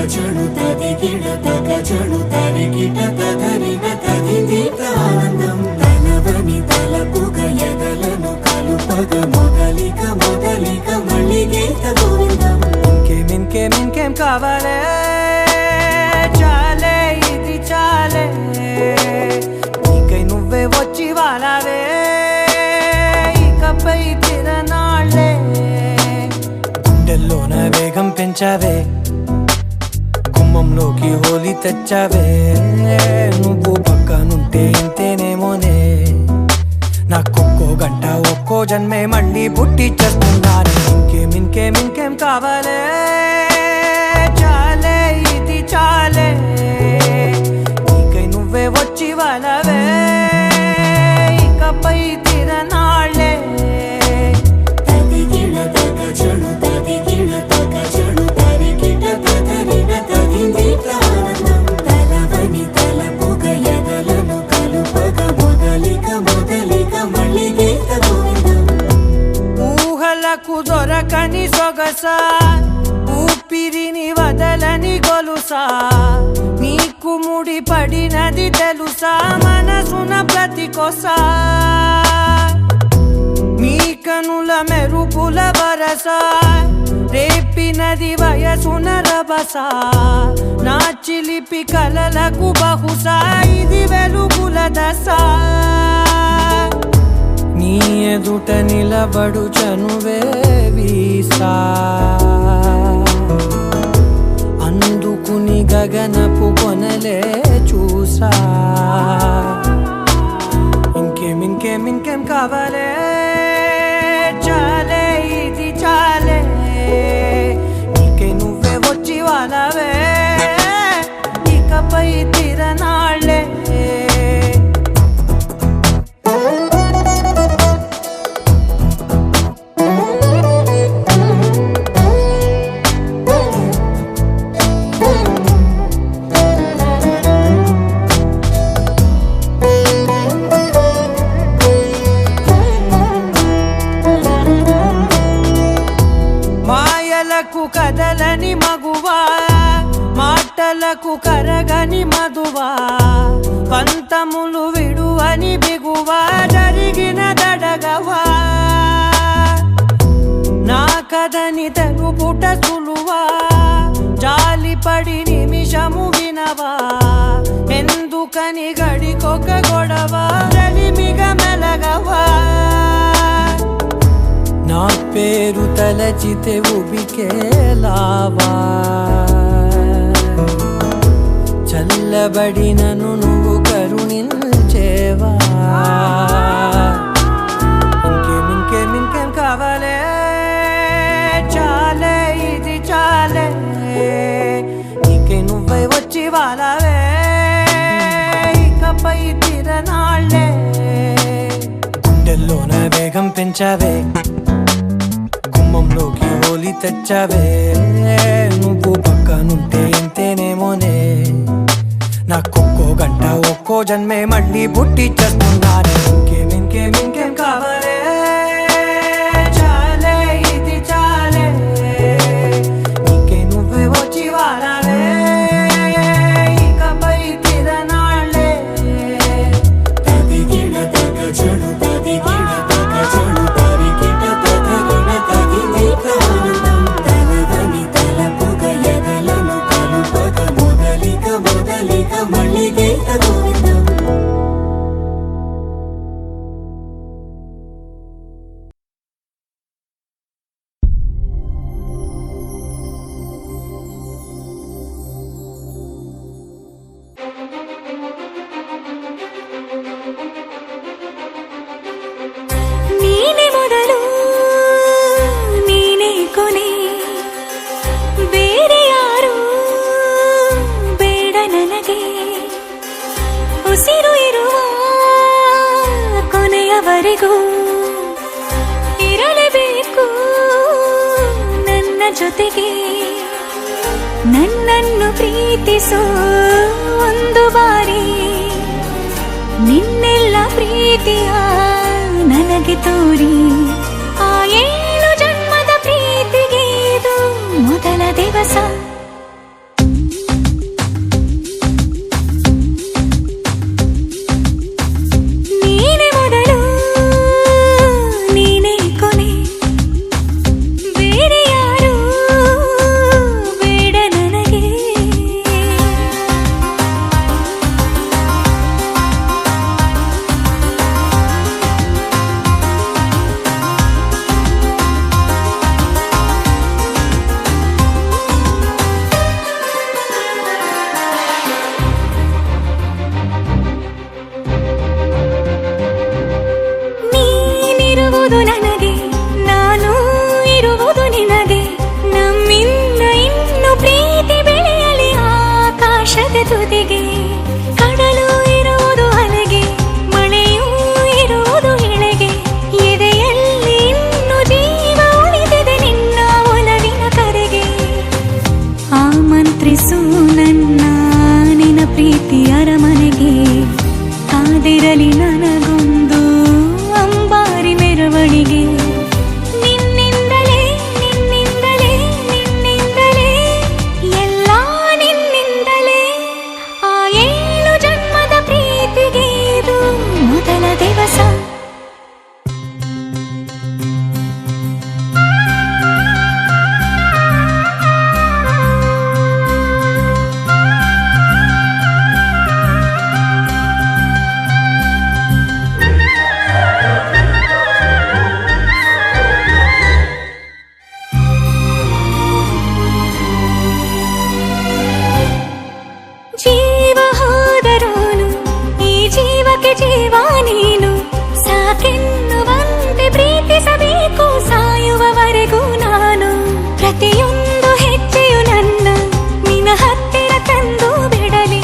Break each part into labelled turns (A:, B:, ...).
A: చడు తది గిడ తగ చడు తరి గిట తదరిన తదిందిత ఆనందం తనవని తలపుగ ఎదలను కలుపగ మొదలిక మొదలిక మళ్ళీ గీత గోవిందం
B: ఇంకేం కావాలే చాలే ఇది చాలే నీకై నువ్వే వచ్చి వాలావే ఇకపై తిరనాళ్ళే గుండెల్లోన వేగం పెంచావే గుమ్మంలోకి హోలీ తెచ్చావే నువ్వు పక్కనుంటే ఇంతేనేమోనే నాకొక్కో గంట ఒక్కో జన్మే మళ్ళీ పుట్టి చేస్తున్నాను ఇంకేం కావాలే చాలే ఇది చాలే నీకై నువ్వే వచ్చి వాలవే ఇకపై తిరనాళ్ళే
A: తది గిడ తగ చడు తది గిడ తగ చడు తరి గిట తదరిన తదిందిత ఆనందం తనవని తలపుగ ఎదలను కలుపగ మొదలిక మొదలిక మళ్ళీ గీత గోవిందం
B: ఊహలకు దొరకని సొగసా ఊపిరిని వదలని గొలుసా నీకు ముడి పడినది తెలుసా మనసున ప్రతి కొసా మీ కనుల మెరుపుల వరస రేపినది వయసున రభస నా చిలిపి కలలకు బహుశా ఇది వెలుగుల దశ నీ ఎదుట నిలబడు చనువే వీసా అందుకుని గగనపు కొనలే చూసా ఇంకేం కావాలే చాలే ఇది చాలే నీకై నువ్వే వచ్చి వాలవే ఇకపై తిరనాళ్ళే కదలని మగువా మాటలకు కరగని మధువా పంతములు విడువని బిగువా జరిగిన దడగవా నా కదని తెలుపుట సులువా జాలిపడి నిమిషము వినవా ఎందుకని గడికొక గొడవ రలిమిగ మెలగవా నా పేరు తలచితే ఉబికేలావా చల్లబడినను నువ్వు కరుణించేవా ఇంకేం కావాలే చాలే ఇది చాలే నీకై నువ్వై వచ్చి వాలవే ఇకపై తిరనాళ్ళే గుండెల్లోన వేగం పెంచావే గుమ్మంలోకి హోలీ తెచ్చావే నువ్వు పక్కనుంటే ఇంతేనేమోనే నాకొక్కో గంట ఒక్కో జన్మే మళ్ళీ పుట్టి చేస్తున్నాను ఇంకేం కావాలే చాలే ఇది చాలే నీకై నువ్వే వచ్చి వాలవే ఇకపై తిరనాళ్ళే
A: తది గిడ తగ చడు తది గిడ తగ చడు తరి గిట తదరిన తదిందిత ఆనందం తనవని తలపుగ ఎదలను కలుపగ మొదలిక మొదలిక మళ్ళీ గీత గోవిందం
C: ನೀನೆ ಮೊದಲು ನೀನೆ ಕೊನೆ ಬೇರೆ ಯಾರು ಬೇಡ ನನಗೆ ಉಸಿರು ಇರುವ ಕೊನೆಯವರೆಗೂ ಇರಲೇಬೇಕು ನನ್ನ ಜೊತೆಗೆ ನನ್ನನ್ನು ಪ್ರೀತಿಸೋ ಒಂದು ಬಾರಿ ನಿನ್ನೆಲ್ಲ ಪ್ರೀತಿಯ ನನಗೆ ತೋರಿ ಆ 7 ಜನ್ಮದ ಪ್ರೀತಿಗೆ ಇದು ಮೊದಲ ದಿವಸ ಇರುವುದು ನನಗೆ, ನಾನು ಇರುವುದು ನಿನಗೆ. ನಮ್ಮಿಂದ ಇನ್ನು ಪ್ರೀತಿ ಬೆಳೆಯಲಿ ಆಕಾಶದ ತುದಿಗೆ. ಕಡಲು ಇರುವುದು ಅಲೆಗೆ, ಮಳೆಯೂ ಇರುವುದು ಎಳೆಗೆ. ಎದೆಯಲ್ಲಿ ಇನ್ನು ಜೀವ ಉಳಿದಿದೆ ನಿನ್ನ ಒಲವಿನ ಕರೆಗೆ. ಆಮಂತ್ರಿಸು ನನ್ನ ನಿನ ಪ್ರೀತಿ ಅರಮನೆಗೆ. ಕಾದಿರಲಿ ನನಗೊಂದು ಅಂಬಾರಿ ಮೆರವಣಿಗೆ. ನಿನ್ನಿಂದಲೇ ನಿನ್ನಿಂದಲೇ ನಿನ್ನಿಂದಲೇ ಎಲ್ಲ ನಿನ್ನಿಂದಲೇ. ಆ 7 ಜನ್ಮದ ಪ್ರೀತಿಗೆ ಇದು ಮೊದಲ ದಿವಸ. ಜೀವ ಹೋದರೋನು ಈ ಜೀವಕ್ಕೆ ಜೀವ ನೀನು. ಸಾಕೆನ್ನುವಂತೆ ಪ್ರೀತಿಸಬೇಕು ಸಾಯುವವರೆಗೂ ನಾನು. ಪ್ರತಿಯೊಂದು ಹೆಜ್ಜೆಯು ನನ್ನ ನಿನ್ನ ಹತ್ತಿರ ತಂದು ಬಿಡಲಿ.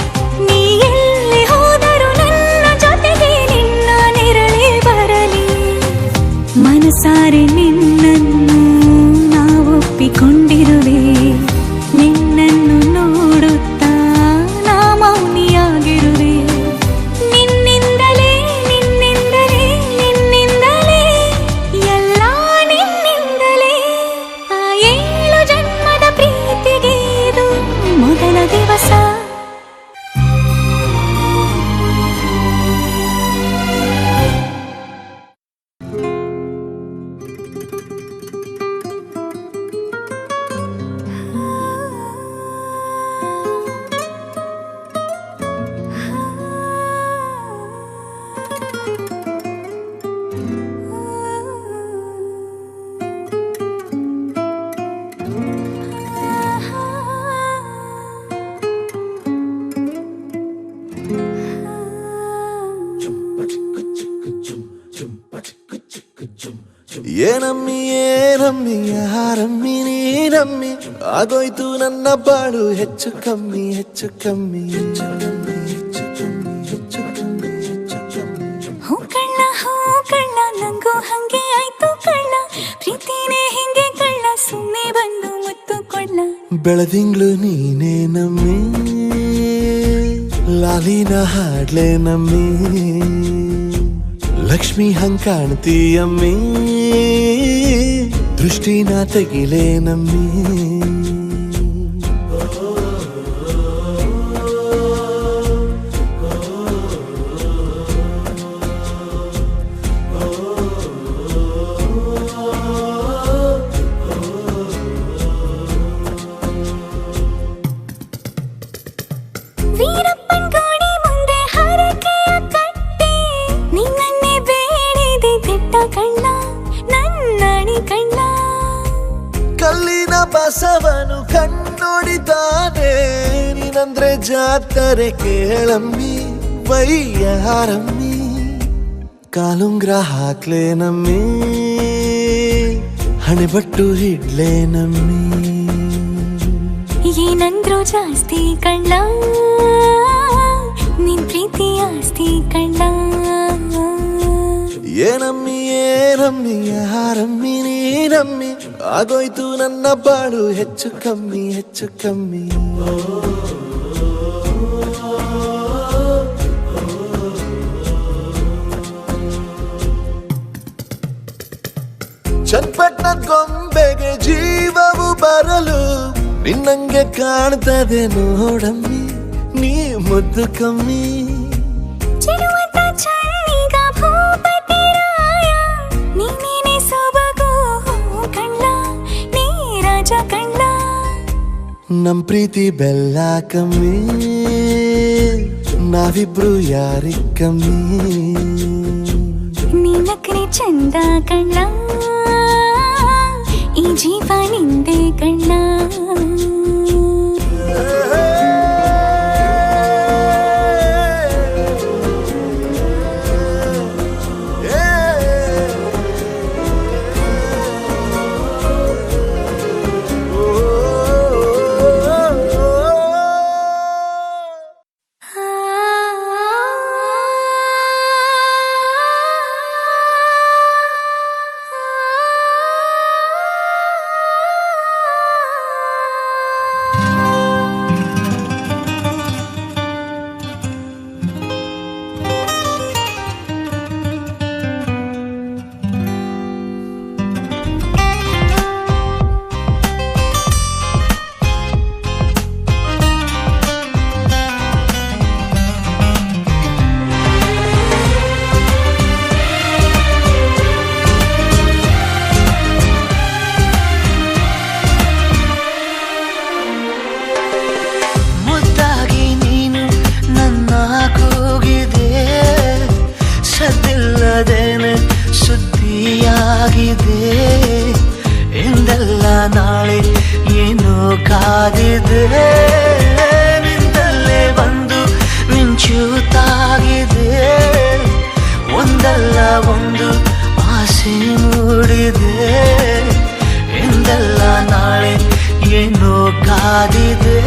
C: ನೀ ಎಲ್ಲಿ ಹೋದರೂ ನನ್ನ ಜೊತೆಗೆ ನಿನ್ನ ನೆರಳೇ ಬರಲಿ. ಮನಸಾರೆ ನಿನ್ನನ್ನು ನಾವೊಪ್ಪಿಕೊಂಡಿರುವೆ. ನಿನ್ನನ್ನು ನೋಡುತ್ತಾ ನಾ ಮೌನಿಯಾಗಿರುವೆ. ನಿನ್ನಿಂದಲೇ ನಿನ್ನಿಂದಲೇ ನಿನ್ನಿಂದಲೇ ಎಲ್ಲ ನಿನ್ನಿಂದಲೇ. ಆ 7 ಜನ್ಮದ ಪ್ರೀತಿಗೆ ಇದು ಮೊದಲ ದಿವಸ.
D: ಏನಮ್ಮಿ ಏನಮ್ಮಿ ಯಾರಮ್ಮಿ ನೀನಮ್ಮಿ. ಆಗೋಯ್ತು ನನ್ನ ಬಾಳು ಹೆಚ್ಚು ಕಮ್ಮಿ ಹೆಚ್ಚು ಕಮ್ಮಿ ಹೆಚ್ಚು ಕಮ್ಮಿ ಹೆಚ್ಚು ಕಮ್ಮಿ ಹೆಚ್ಚು ಕಮ್ಮಿ ಹೆಚ್ಚು ಕಮ್ಮಿ.
C: ಹೂ ಕಳ್ಳ ನಂಗೂ ಹಂಗೆ ಆಯ್ತು ಕಳ್ಳ. ಪ್ರೀತಿನೇ ಹಿಂಗೆ ಕಳ್ಳ, ಸುಮ್ಮನೆ ಬಂದು ಮುತ್ತು ಕೊಳ್ಳ.
D: ಬೆಳದಿಂಗ್ಳು ನೀನೇ ನಮ್ಮಿ, ಲಾಲಿನ ಹಾಡ್ಲೆ ನಮ್ಮಿ. ಲಕ್ಷ್ಮಿ ಹಂಗ್ ಕಾಣ್ತೀಯಮ್ಮಿ, ದೃಷ್ಟಿನ ತೆಗಿಲೇ ನಮ್ಮಿ.
C: ವೀರಪ್ಪನ್ ಗೋಡಿ ಮುಂದೆ ಹರಕೆಯ ಕಟ್ಟಿ ನಿನ್ನನ್ನೇ ಬೇಡಿದೆ ದಿಟ್ಟ ಕಣ್ಣ, ನನ್ನಣಿ ಕಣ್ಣ.
D: ಕಲ್ಲಿನ ಬಸವನು ಕಣ್ಣೊಡಿತಾನೆ, ನೀನಂದ್ರೆ ಜಾತ್ರೆ ಕೇಳಮ್ಮಿ ವಯ್ಯಾರಮ್ಮಿ. ಕಾಲುಂಗ್ರ ಹಾಕ್ಲೆ ನಮ್ಮಿ, ಹಣೆಬಟ್ಟು ಹಿಡ್ಲೆ ನಮ್ಮಿ.
C: ಏನಂದ್ರು ಜಾಸ್ತಿ ಕಳ್ಳ, ನಿನ್ ಪ್ರೀತಿ ಆಸ್ತಿ ಕಳ್ಳ.
D: ಏನಮ್ಮಿ ಏನಮ್ಮಿ ಯಾರಮ್ಮಿ ನೀನಮ್ಮಿ. ಆಗೋಯ್ತು ನನ್ನ ಬಾಳು ಹೆಚ್ಚು ಕಮ್ಮಿ ಹೆಚ್ಚು ಕಮ್ಮಿ. ಚನ್ನಪಟ್ಟಣದ ಗೊಂಬೆಗೆ ಜೀವವು ಬರಲು ನಿನ್ನಂಗೆ ಕಾಣ್ತದೆ ನೋಡಮ್ಮಿ, ನೀ ಮುದ್ದು ಕಮ್ಮಿ.
C: ಚೆಲುವಂತ ಚಳ್ಳಿಗ ಭೂಪತಿ ರಾಯ, ನೀನೇನೆ ಸೊಬಗು ಕಳ್ಳ, ನೀ ರಾಜ ಕಳ್ಳ.
D: ನಮ್ ಪ್ರೀತಿ ಬೆಲ್ಲ ಕಮ್ಮಿ, ನಾವಿಬ್ರು ಯಾರಿಗ್ ಕಮ್ಮಿ.
C: ನೀನಕ್ರೆ ಚಂದ ಕಳ್ಳ, ಈ ಜೀವ ನಿಂದೆ ಕಳ್ಳ.
B: ಸುದ್ದಿಯಾಗಿದೆ ಎಂದೆಲ್ಲ ನಾಳೆ ಏನೋ ಕಾದಿದೆ ನಿಂದಲ್ಲೇ ಬಂದು ಮಿಂಚುತ್ತಾಗಿದೆ ಒಂದಲ್ಲ ಒಂದು ಆಸೆ ಮೂಡಿದೆ ಎಂದೆಲ್ಲ ನಾಳೆ ಏನೋ ಕಾದಿದೆ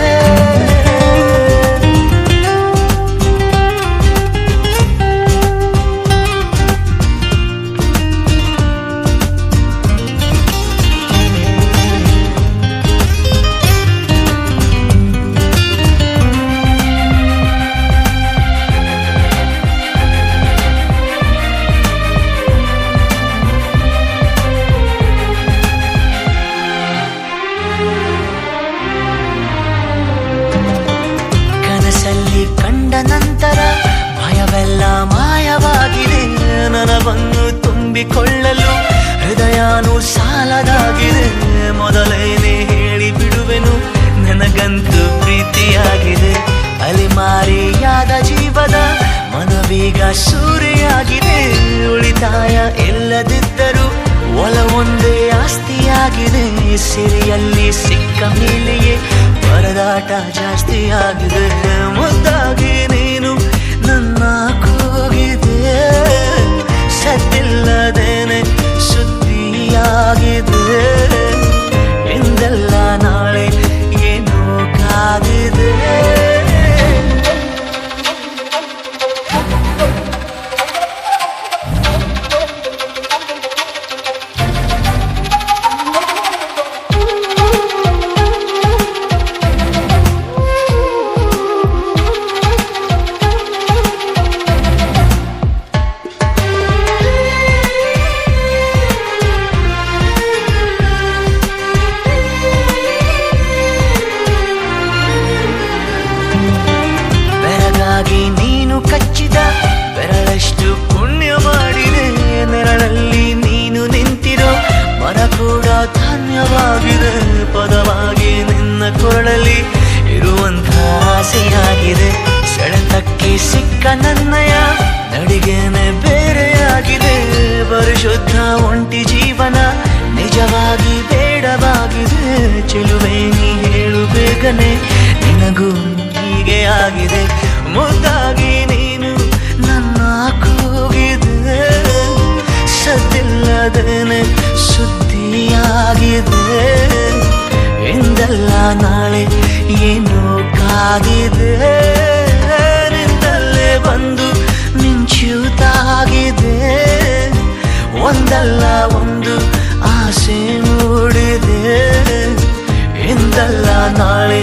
B: ಕಂಡ ನಂತರ ಭಯವೆಲ್ಲ ಮಾಯವಾಗಿದೆ ನನವನ್ನು ತುಂಬಿಕೊಳ್ಳಲು ಹೃದಯನೂ ಸಾಲದಾಗಿದೆ ಮೊದಲೇನೆ ಹೇಳಿ ಬಿಡುವೆನು ನನಗಂತೂ ಪ್ರೀತಿಯಾಗಿದೆ ಅಲೆಮಾರಿಯಾದ ಜೀವದ ಮನವೀಗ ಸೂರೆಯಾಗಿದೆ ಉಳಿತಾಯ ಇಲ್ಲದಿದ್ದರೂ ಒಲವೊಂದೇ ಆಸ್ತಿಯಾಗಿದೆ ಸಿರಿಯಲ್ಲಿ ಸಿಕ್ಕ ಮೇಲೆಯೇ ಪರದಾಟ ಜಾಸ್ತಿಯಾಗಿದೆ ಮುದ್ದಾಗಿ ನೀನು ನನ್ನ ಕೂಗಿದೆ ಸದ್ದಿಲ್ಲದೇನೆ ಸುದ್ದಿಯಾಗಿದೆ ಎಂದೆಲ್ಲ ನಾಳೆ ಏನೋ ಕಾದಿದೆ ನೀನು ಕಚ್ಚಿದ ಬೆರಳಷ್ಟು ಪುಣ್ಯ ಮಾಡಿದೆ ನೆರಳಲ್ಲಿ ನೀನು ನಿಂತಿರೋ ಮರ ಕೂಡ ಧನ್ಯವಾಗಿದೆ ಪದವಾಗಿ ನಿನ್ನ ಕೊರಳಲ್ಲಿ ಇರುವಂಥ ಆಸೆಯಾಗಿದೆ ಸೆಳೆತಕ್ಕೆ ಸಿಕ್ಕ ನನ್ನಯ ನಡಿಗೆನೆ ಬೇರೆಯಾಗಿದೆ ಪರಿಶುದ್ಧ ಒಂಟಿ ಜೀವನ ನಿಜವಾಗಿ ಬೇಡವಾಗಿದೆ ಚೆಲುವೆ ನೀ ಹೇಳು ಬೇಗನೆ ನಿನಗೂ ಹೀಗೆ ಆಗಿದೆ ಮುದ್ದಾಗಿ ನೀನು ನನ್ನ ಕೂಗಿದೆ ಸದ್ದಿಲ್ಲದೇನೆ ಸುದ್ದಿಯಾಗಿದೆ ಎಂದೆಲ್ಲ ನಾಳೆ ಏನೋ ಕಾಗಿದೆ ನಿಂದಲ್ಲೇ ಬಂದು ಮಿಂಚುತ್ತಾಗಿದೆ ಒಂದಲ್ಲ ಒಂದು ಆಸೆ ಮೂಡಿದೆ ಎಂದೆಲ್ಲ ನಾಳೆ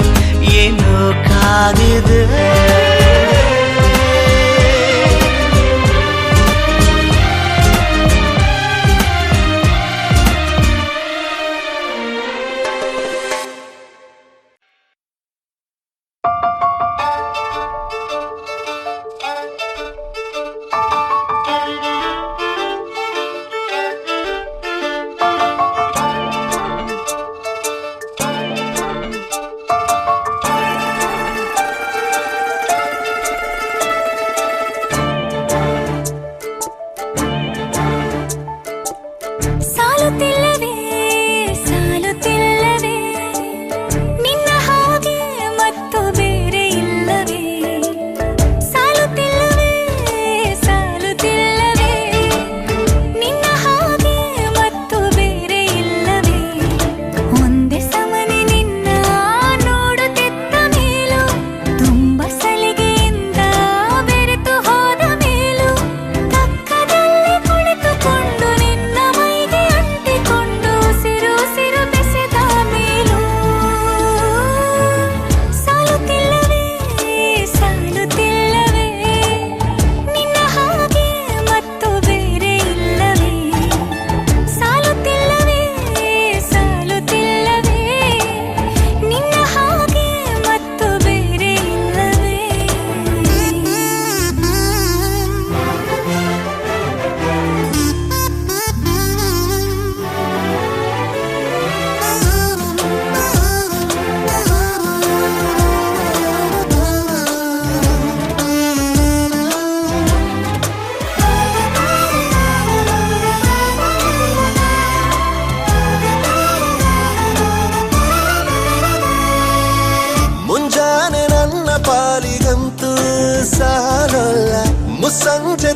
B: ಏನೋ ಕಾದಿದೆ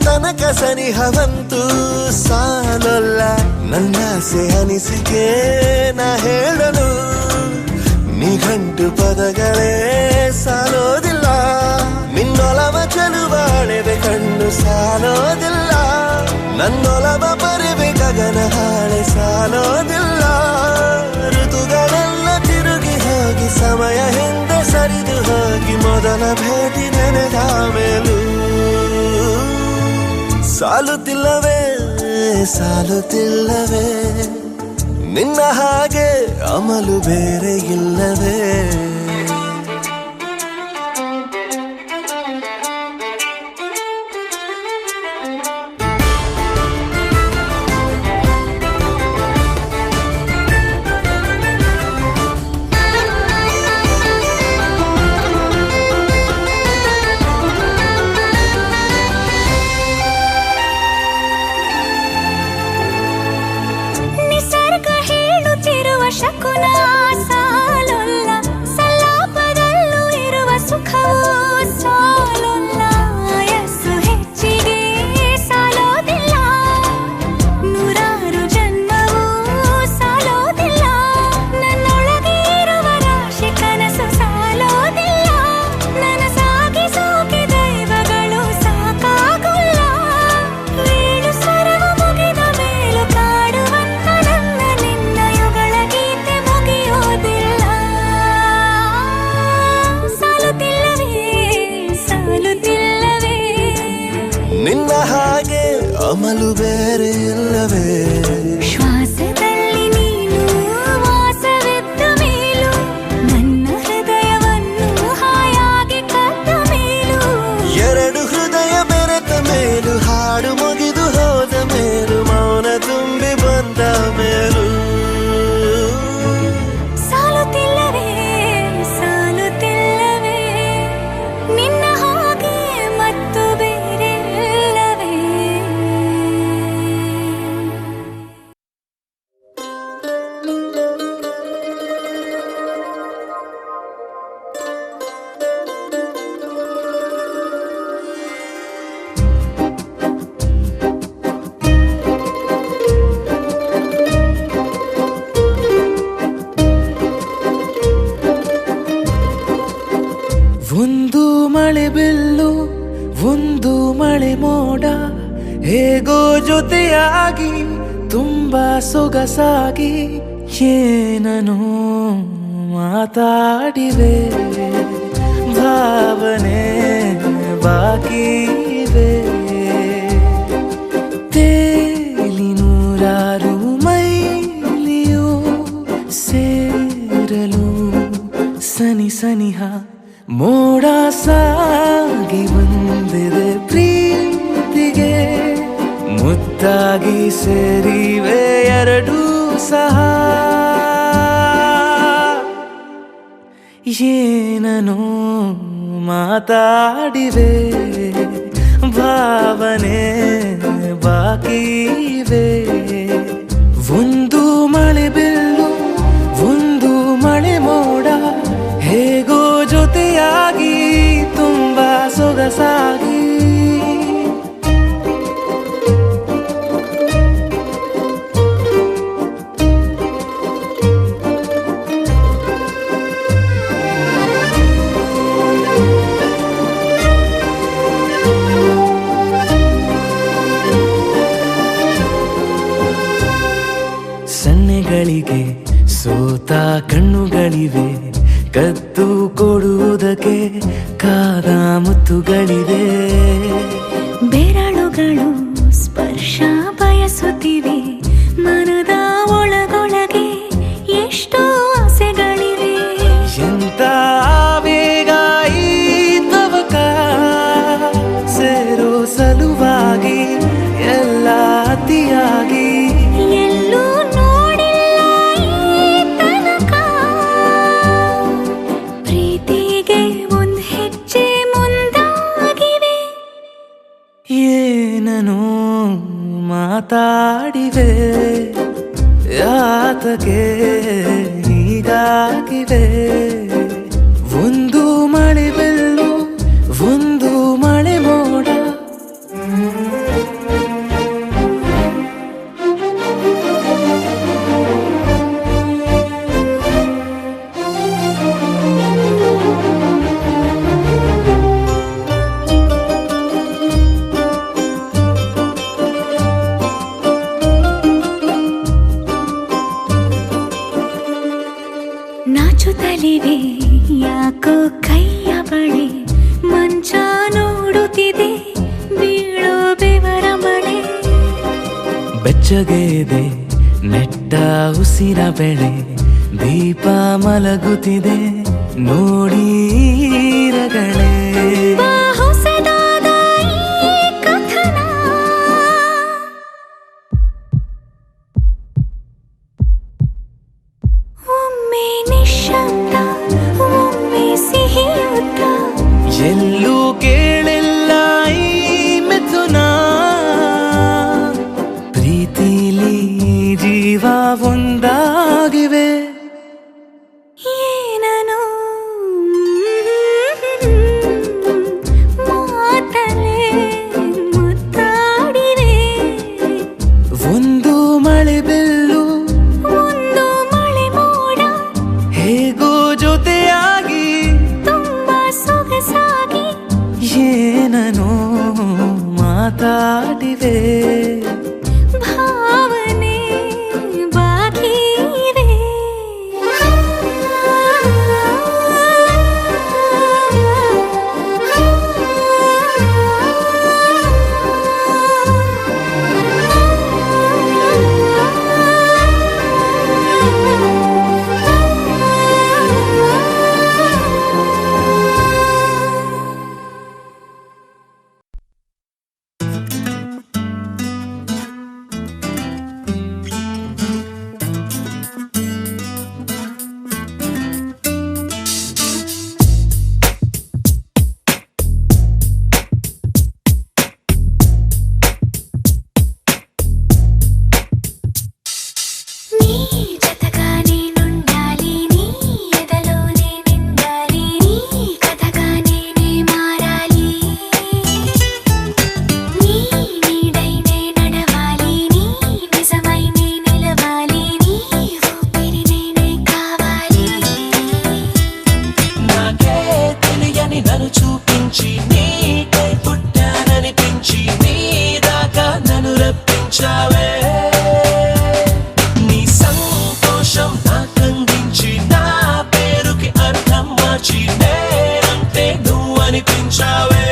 D: ತನಕ ಸನಿಹವಂತೂ ಸಾಲಲ್ಲ ನನ್ನಾಸೆ ಅನಿಸಿಕೆ ನಾ ಹೇಳಲು ನಿಘಂಟು ಪದಗಳೇ ಸಾಲೋದಿಲ್ಲ ನಿನ್ನೊಲವ ಚೆಲುವಾಳೆವೆ ಕಣ್ಣು ಸಾಲೋದಿಲ್ಲ ನನ್ನೊಲವ ಬರೆವೆ ಗಗನ ಹಾಳೆ ಸಾಲೋದಿಲ್ಲ ಋತುಗಳೆಲ್ಲ ತಿರುಗಿ ಹೋಗಿ ಸಮಯ ಹಿಂದೆ ಸರಿದು ಹೋಗಿ ಮೊದಲ ಭೇಟಿ ನೆನೆದ ಮೇಲೂ ಸಾಲುತ್ತಿಲ್ಲವೇ ಸಾಲುತ್ತಿಲ್ಲವೇ ನಿನ್ನ ಹಾಗೆ ಅಮಲು ಬೇರೆ ಇಲ್ಲವೇ
C: ಶಕುನ ಸಾಲೊಲ್ಲ ಸಲಾಪದಲ್ಲೂ ಇರುವ ಸುಖವೂ ಸಾಲೊಲ್ಲ ಯಸ್ಸು ಹೆಚ್ಚಿಗೆ ಸಾಲೋದಿಲ್ಲ ನೂರಾರು ಜನ್ಮವೂ ಸಾಲೋದಿಲ್ಲ ನನ್ನೊಳಗೆ ಇರುವ ರಾಶಿ ಕನಸು ಸಾಲೋದಿಲ್ಲ ನನಸಾಗಿ ಸೋಕೆ ದೈವಗಳು ಸಾಕಾಗುಲ್ಲ ವೇಣು ಸ್ವರವು ಮುಗಿದ ಮೇಲೂ ಕಾಡುವಂತ ನನ್ನ ನಿನ್ನ ಯುಗಳ ಗೀತೆ ಮುಗಿಯೋದಿಲ್ಲ ಸಾಲುತ್ತಿಲ್ಲವೇ ಸಾಲುತ್ತಿಲ್ಲವೇ
D: ನಿನ್ನ ಹಾಗೆ ಅಮಲು ಬೇರೆ ಇಲ್ಲವೇ
C: ಶ್ವಾಸದಲ್ಲಿ ನೀನು ವಾಸವಿದ್ದ ಮೇಲೂ ನನ್ನ ಹೃದಯವನ್ನು ಹಾಯಾಗಿ ಕದ್ದ ಮೇಲೂ
D: ಎರಡು ಹೃದಯ ಬೆರೆತ ಮೇಲೂ ಹಾಡು ಮುಗಿದು ಹೋದ ಮೇಲೂ ಮೌನ ತುಂಬಿ ಬಂದ ಮೇಲೂ
C: ಸಾಲುತ್ತಿಲ್ಲವೇ ಸಾಲುತ್ತಿಲ್ಲವೇ ನಿನ್ನ ಹಾಗೆ ಮತ್ತು ಬೇರೆ ಇಲ್ಲವೇ
B: ಒಂದು ಮಳೆ ಬಿಲ್ಲು ಒಂದು ಮಳೆ ಮೋಡ ಹೇಗೋ ಜೊತೆಯಾಗಿ ತುಂಬಾ ಸೊಗಸಾಗಿ ಏನನು ಮಾತಾಡಿವೆ ಭಾವನೆ ಬಾಕಿ ಇವೆ ತೇಲಿ ನೂರಾರು ಮೈಲಿಯು ಸೇರಲು ಸನಿ ಸನಿಹ ಮೋಡ ಸಾಗಿ ಬಂದಿದೆ ಪ್ರೀತಿಗೆ ಮುತ್ತಾಗಿ ಸೇರಿವೆ ಎರಡೂ ಸಹ ಏನನು ಮಾತಾಡಿವೆ ಭಾವನೆ ಬಾಕಿ ಇವೆ ಒಂದು ಮಳೆ ಬಿಲ್ಲು ಒಂದು ಮಳೆ ಮೋಡ ಹೇಗೋ ಜೊತೆಯಾಗಿ ತುಂಬಾ ಸೊಗಸಾಗಿ ಸನ್ನೆಗಳಿಗೆ ಸೋತ ಕಣ್ಣುಗಳಿವೆ ಕದ್ದು ಕೊಡುವುದಕ್ಕೆ ಕಾದ ಮುತ್ತುಗಳಿವೆ
C: ಬೆರಳುಗಳು ಸ್ಪರ್ಶ ಬಯಸುತ್ತಿವೆ ಮನದ ಒಳಗೊಳಗೆ ಎಷ್ಟೋ ಆಸೆಗಳಿವೆ
B: ಎಂತ ಆವೇಗ ಈ ತವಕ ಸೇರೋ ಸಲುವಾಗಿ ಎಲ್ಲ ಅತಿಯಾಗಿ
C: ಎಲ್ಲೂ ನೋಡಿಲ್ಲ ಈ ತನಕ ಪ್ರೀತಿಗೆ ಒಂದ್ ಹೆಜ್ಜೆ ಮುಂದಾಗಿವೆ
B: ಏನನು ಮಾತಾಡಿವೆ ಯಾತಕ್ಕೆ ಹೀಗಾಗಿವೆ ಒಂದು ಮಳೆ ಬಿಲ್ಲು ಒಂದು ಮಳೆ ಮೋಡ ಬೆಚ್ಚಗೆದೆ ನೆಟ್ಟ ಉಸಿರ ಬೆಳೆ ದೀಪ ಮಲಗುತ್ತಿದೆ ನೋಡಿ ರಗಳೇ
C: ಹೊಸದಾದ ಈ ಕಥನ ಒಮ್ಮೆ ನಿಶಬ್ದ ಒಮ್ಮೆ ಸಿಹಿಯುತ್ತ
B: ಎಲ್ಲೂ ಕೇಳಿಲ್ಲ ಈ ಮಿಥುನ ಪ್ರೀತಿಲಿ ಜೀವ ಒಂದಾಗಿವೆ
C: ಏನನು ಮಾತಲೇ ಮುತ್ತಾಡಿವೆ
B: ಒಂದು ಮಳೆ ಬೆಲ್ಲು
C: ಒಂದು ಮಳೆ ಮೋಡ
B: ಹೇಗೋ ಜೊತೆಯಾಗಿ
C: ತುಂಬಾ ಸೊಗಸಾಗಿ
B: ಏನನೋ ಮಾತಾಡಿವೆ
C: ಭಾವನೆ ಬಾಕಿ ಇದೆ నీ జతగా నేనుండాలి నీ ఎదలోనే నిండాలి నీ కథగా నేనే మారాలి నీ నీడైనే నడవాలి నీ నిజమై నే నిలవాలి నీ ఊపిరి నేనే కావాలి
B: నాకే తెలియని నన్ను చూపించి నీకై పుట్టాననిపించి నీ దాకా నన్ను రప్పించావే నీ సంతోషం నాకందించి నా పేరుకి అర్థం మార్చి నేనంటే నువ్వు అనిపించావే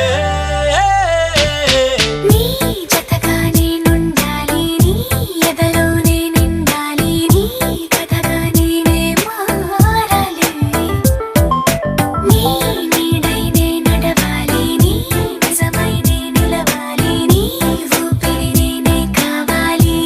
C: నీ జతగా నేనుండాలి నీ ఎదలోనే నిండాలి నీ కథగా నేనే మారాలి నీ నీడైనే నడవాలి నీ నిజమై నే నిలవాలి నీ ఊపిరి నేనే కావాలి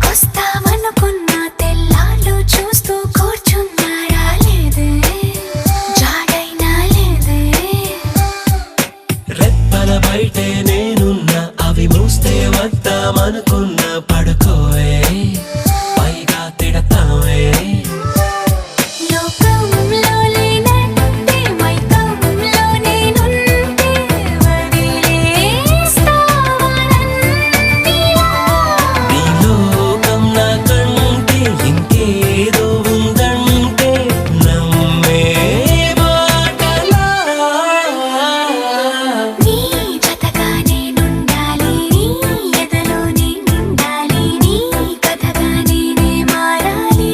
C: కల్లోకొస్తావనుకున్న తెల్లాళ్ళు చూస్తూ కూర్చున్నారా లేదే జాడైనా లేదే
B: రెప్పల బయటే నేనున్నా అవి మూస్తే వద్దామనుకున్నా పడుకోవే పైగా తిడతావే
C: లోకంలో లేనంటే మైకంలో నేనుంటే వదిలేస్తావా నన్నిలా
B: నీ లోకం నాకంటే ఇంకేదో ఉందంటే నమ్మే మాటలా
C: నీ జతగా నేనుండాలి నీ ఎదలోనే నిండాలి నీ కథగా నేనే మారాలి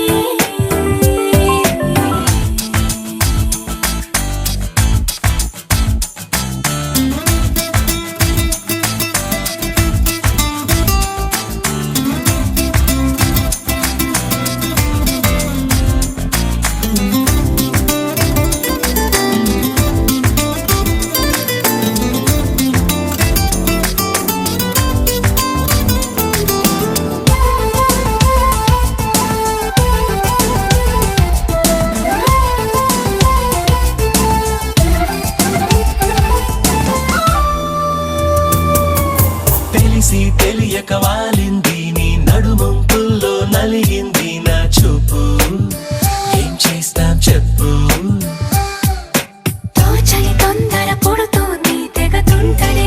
B: తెలిసి తెలియక వాలింది నీ నడుమంపుల్లో నలిగింది నా చూపు ఏం చేస్తాం చెప్పు
C: తోచని తొందర పుడుతోంది తెగతుంటడే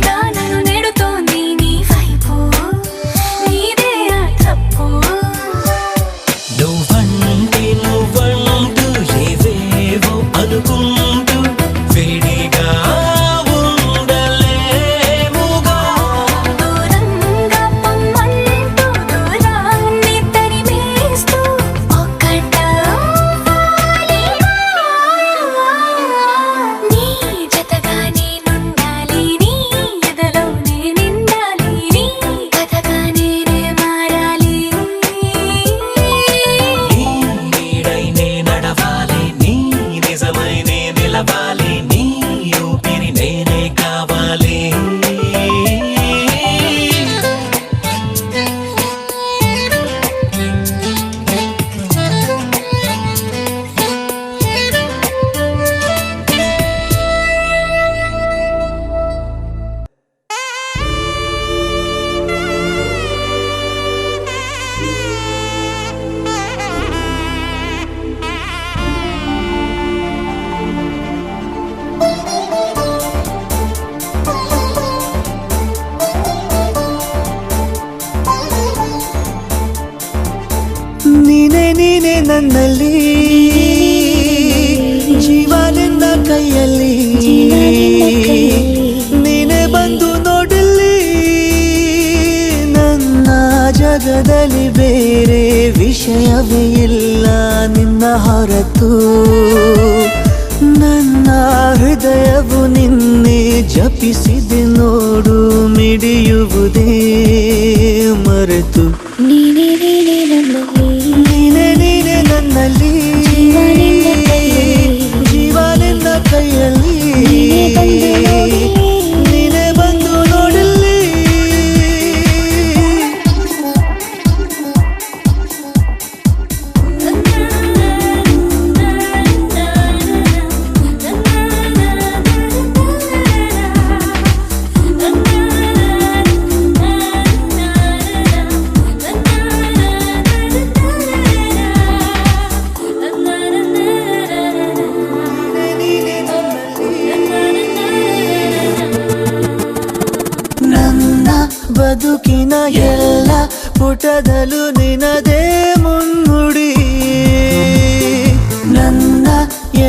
D: ನನ್ನಲ್ಲಿ ಜೀವ ನಿನ್ನ ಕೈಯಲ್ಲಿ ನೀನೆ ಬಂದು ನೋಡಲಿ ನನ್ನ ಜಗದಲ್ಲಿ ಬೇರೆ ವಿಷಯವೇ ಇಲ್ಲ ನಿನ್ನ ಹೊರತು ನನ್ನ ಹೃದಯವು ನಿನ್ನೆ ಜಪಿಸಿದೆ ನೋಡು ಮಿಡಿಯುವುದೇ ಮರೆತು
C: ನೀನೇ ನೀನೇ ನನ್ನಲ್ಲಿ
D: ಜೀವ ನಿನ್ನ ಕೈಯಲ್ಲಿ ನೀನೆ ಬಂದು ನೋಡಲಿ ನನ್ನ ಬದುಕಿನ ಎಲ್ಲ ಪುಟದಲ್ಲೂ ನಿನದೇ ಮುನ್ನುಡಿ ನನ್ನ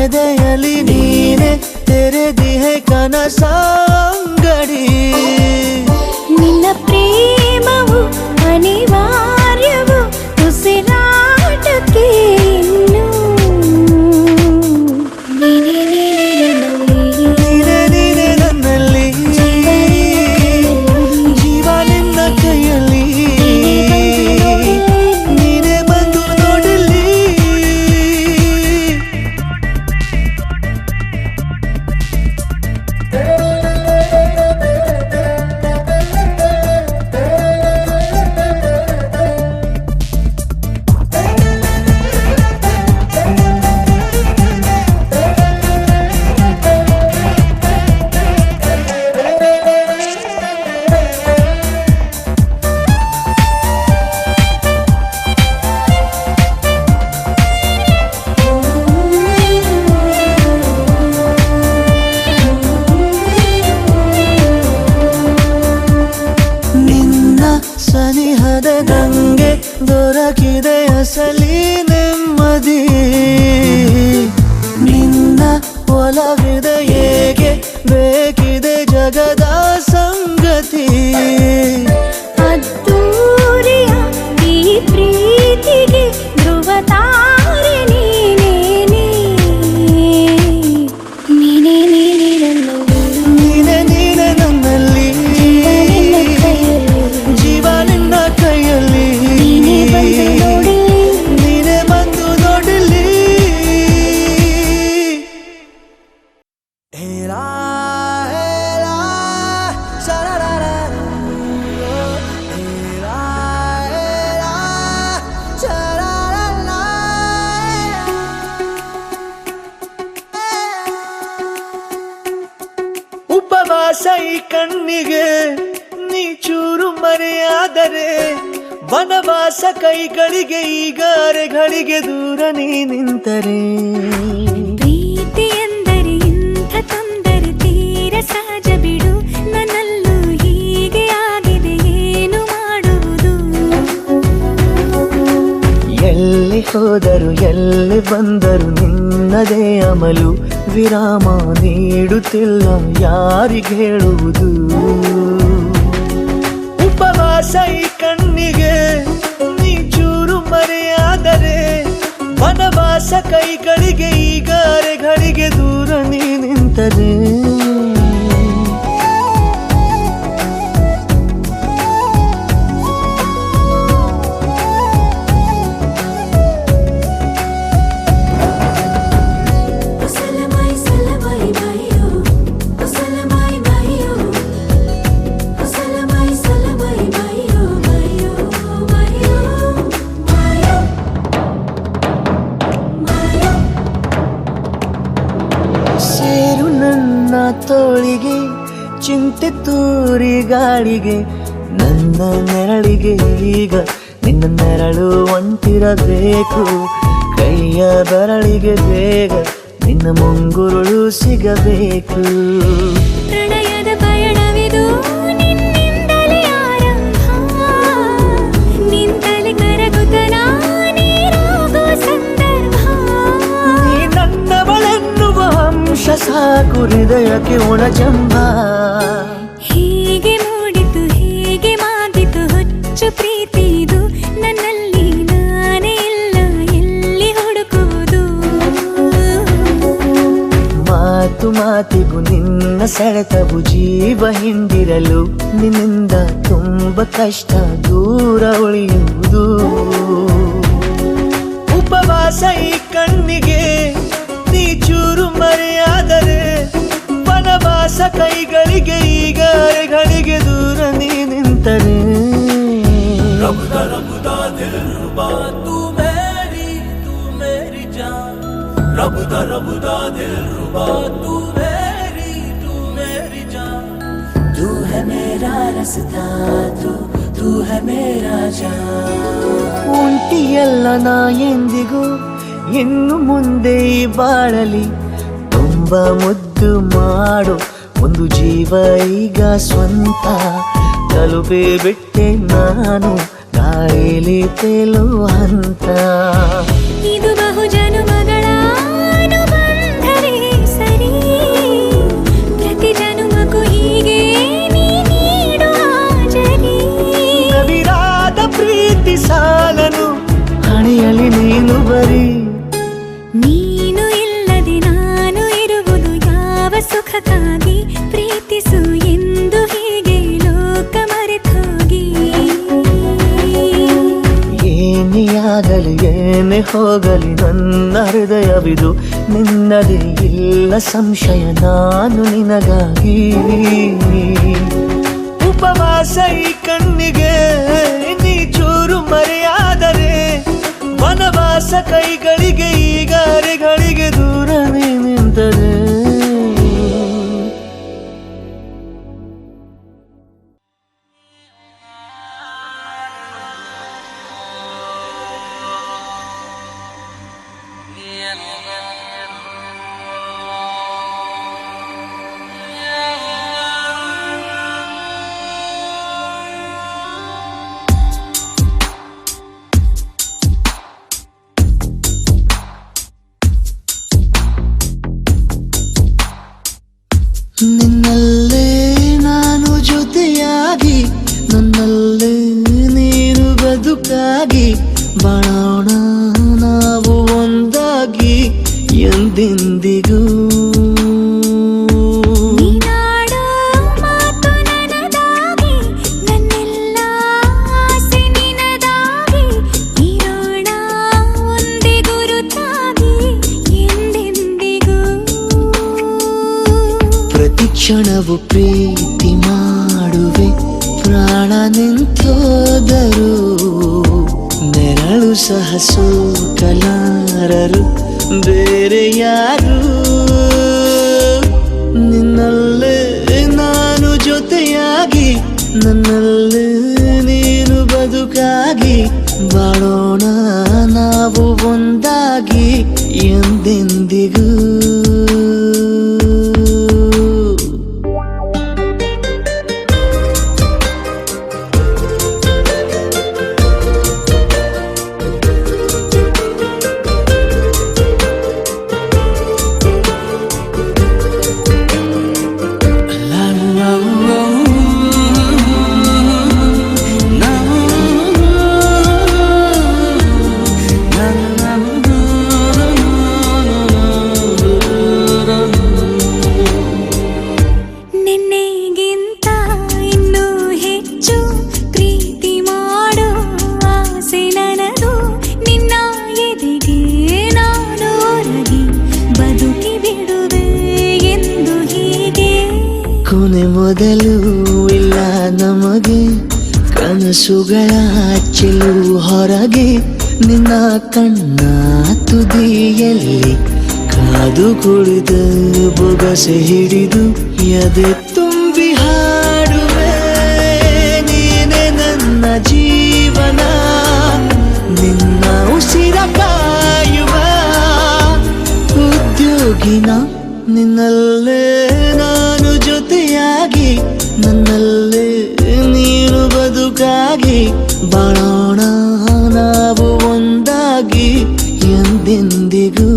D: ಎದೆಯಲ್ಲಿ ನೀನೆ ತೆರೆದಿಹೆ ಕನಸಾಂಗಡಿ
C: ನಿನ್ನ ಪ್ರೇಮವು ಅನಿವಾರ್ಯವು ಉಸಿರಾಟಕ್ಕೆ ಇನ್ನು
D: ನೀನೆ ನನ್ನಲ್ಲಿ ಜೀವ ನಿನ್ನ ಕೈಯಲ್ಲಿ ನೀನೆ ಬಂದು ನೋಡಲಿ ನಿನ್ನ ಸನಿಹದ ನಂಗೆ ದೊರಕಿದೆ ಅಸಲಿ ನೆಮ್ಮದಿ ನಿನ್ನ ಒಲವಿದೆ ಏಕೆ ಬೇಕಿದೆ ಜಗದ ಸಂಗತಿ
C: ಅದ್ದೂರಿಯ ಈ ಪ್ರೀತಿಗೆ ಧ್ರುವ ತಾರೆ ನೀನೇ
D: ನನ್ನಲ್ಲಿ ಜೀವ ನಿನ್ನ ಕೈಯಲ್ಲಿ ನೀನೆ ಬಂದು ನೋಡಲಿ ಹೇಳಾ ಹೇಳಾ ಶರರರ ಹೇಳಾ ಹೇಳಾ ಶರರರ ಉಪವಾಸ ಈ ಕಣ್ಣಿಗೆ ನೀ ಚೂರು ಮರೆಯಾದರೆ ವನವಾಸ ಕೈಗಳಿಗೆ ಈಗ ಅರೆಗಳಿಗೆ ದೂರ ನೀ ನಿಂತರೆ
C: ಪ್ರೀತಿ ಎಂದರೆ ಇಂಥ ತೊಂದರೆ ತೀರ ಸಹಜ ಬಿಡು ನನ್ನಲ್ಲೂ ಹೀಗೆ ಆಗಿದೆ ಏನು ಮಾಡುವುದು
D: ಎಲ್ಲಿ ಹೋದರು ಎಲ್ಲಿ ಬಂದರು ನಿನ್ನದೇ ಅಮಲು ವಿರಾಮ ನೀಡುತ್ತಿಲ್ಲ ಯಾರಿಗೆ ಹೇಳುವುದು ಉಪವಾಸ ಈ ಕಣ್ಣಿಗೆ ನೀ ಚೂರು ಮರೆಯಾದರೆ ವನವಾಸ ಕೈಗಳಿಗೆ ಈಗ ಅರೆಗಳಿಗೆ ದೂರ ನೀ ನಿಂತರೆ ಸೇರು ನನ್ನ ತೋಳಿಗೆ ಚಿಂತೆ ತೂರಿ ಗಾಳಿಗೆ ನನ್ನ ನೆರಳಿಗೆ ಈಗ ನಿನ್ನ ನೆರಳು ಒಂಟಿರಬೇಕು ಕೈಯ ಬೆರಳಿಗೆ ಬೇಗ ನಿನ್ನ ಮುಂಗುರುಳು ಸಿಗಬೇಕು
C: ಪ್ರಣಯದ ಪಯಣವಿದು ನಿನ್ನಿಂದಲೇ ಆರಂಭ ನಿಂತಲೇ ಕರಗುತ್ತ ನೀರಾಗೋ ಸಂದ
E: ನಿನ್ನ ಸೆಳೆತವು ಜೀವ ಹಿಂದಿರಲು ನಿನ್ನಿಂದ ತುಂಬ ಕಷ್ಟ ದೂರ ಉಳಿಯುವುದು. ಉಪವಾಸ ಈ ಕಣ್ಣಿಗೆ ನೀ ಚೂರು ಮರೆಯಾದರೆ ವನವಾಸ ಕೈಗಳಿಗೆ ಈಗ ಅರೆಗಳಿಗೆ ದೂರ ನೀ ನಿಂತರೆ.
B: रबुदा दिल रुबा तू मेरी जान. रबुदा दिल रुबा तू मेरी जान. तू है मेरा रास्ता तू है मेरा जान.
E: ಒಂಟಿಯಲ್ಲ ನಾ ಎಂದಿಗೂ ಇನ್ನು ಮುಂದೆ ಈ ಬಾಳಲಿ ತುಂಬ ಮುದ್ದು ಮಾಡು ಒಂದು ಜೀವ ಈಗ ಸ್ವಂತ. ತಲುಪೇ ಬಿಟ್ಟೆ ನಾನು ಗಾಳಿಲಿ ತೇಲುವ ಹಂತ.
C: ಇದು ಬಹು ಜನುಮಗಳ ಅನುಬಂಧವೇ ಸರಿ, ಪ್ರತಿ ಜನುಮಕ್ಕೂ ಹೀಗೆ ನೀ ನೀಡುವ ಜರಿ.
E: ನವಿರಾದ ಪ್ರೀತಿ ಸಾಲನು ಹಣೆಯಲ್ಲಿ ನೀನು ಬರೀ.
C: ನೀನು ಇಲ್ಲದೆ ನಾನು ಇರುವುದು ಯಾವ ಸುಖಕ್ಕಾಗಿ, ಪ್ರೀತಿಸು ಎಂದು ಹೀಗೆ ಲೋಕ ಮರೆತೋಗಿ.
E: ಏನೇ ಆಗಲಿ ಏನೇ ಹೋಗಲಿ ನನ್ನ ಹೃದಯವಿದು ನಿನ್ನದೇ ಇಲ್ಲ ಸಂಶಯ ನಾನು ನಿನಗಾಗಿ. ಉಪವಾಸ ಈ ಕಣ್ಣಿಗೆ ನೀ ಚೂರು ಮರೆಯಾದರೆ ವನವಾಸ ಕೈಗಳಿಗೆ ಈಗ ಅರೆಗಳಿಗೆ ದೂರ ನೀ ನಿಂತರೆ. ನಿನ್ನಲ್ಲೇ ನಾನು ಜೊತೆಯಾಗಿ ನನ್ನಲ್ಲೇ ನೀನು ಬದುಕಾಗಿ ಬಾಳೋಣ ನಾವು ಒಂದಾಗಿ ಎಂದೆಂದಿಗೂ.
C: ನೀನಾಡೋ ಮಾತು ನನದಾಗಿ, ನನ್ನೆಲ್ಲ ಆಸೆ ನಿನದಾಗಿ, ಇರೋಣ ಒಂದೇ ಗುರುತಾಗಿ ಎಂದೆಂದಿಗೂ.
E: ಪ್ರತಿ ಕ್ಷಣವು ಪ್ರೀತಿ ಮಾಡುವೆ ಪ್ರಾಣ ನಿಂತೋದರು ನೆರಳು ಸಹ ಸೋಕಲಾರರು ಬೇರೆ ಯಾರು. ನಿನ್ನಲ್ಲೇ ನಾನು ಜೊತೆಯಾಗಿ ನನ್ನಲ್ಲೇ ನೀನು ಬದುಕಾಗಿ ಬಾಳೋಣ ನಾವು ಒಂದಾಗಿ ಎಂದೆಂದಿಗೂ.
C: ನಿನ್ನೆಗಿಂತ ಇನ್ನೂ ಹೆಚ್ಚು ಪ್ರೀತಿ ಮಾಡೋ ಆಸೆ ನನದು. ನಿನ್ನ ಎದೆಗೆ ನಾನು ಒರಗಿ ಬದುಕಿ ಬಿಡುವೆ ಎಂದು ಹೀಗೆ.
E: ಕೊನೆ ಮೊದಲು ಇಲ್ಲ ನಮಗೆ ಕನಸುಗಳ ಚೆಲು ಹೊರಗೆ ನಿನ್ನ ಕಣ್ಣ ತುದಿಯಲ್ಲಿ ಕಾದು ಕುಳಿದ ಬೊಗಸೆ ಹಿಡಿದು ಎದೆ ತುಂಬಿ ಹಾಡುವೆ ನೀನೆ ನನ್ನ ಜೀವನ ನಿನ್ನ ಉಸಿರ ಕಾಯುವ ಉದ್ಯೋಗಿನ. ನಿನ್ನಲ್ಲೇ ನಾನು ಜೊತೆಯಾಗಿ ನನ್ನಲ್ಲೇ ನೀನು ಬದುಕಾಗಿ ಬಾಳೋಣ ನಾವು ಒಂದಾಗಿ ಎಂದೆಂದಿಗೂ.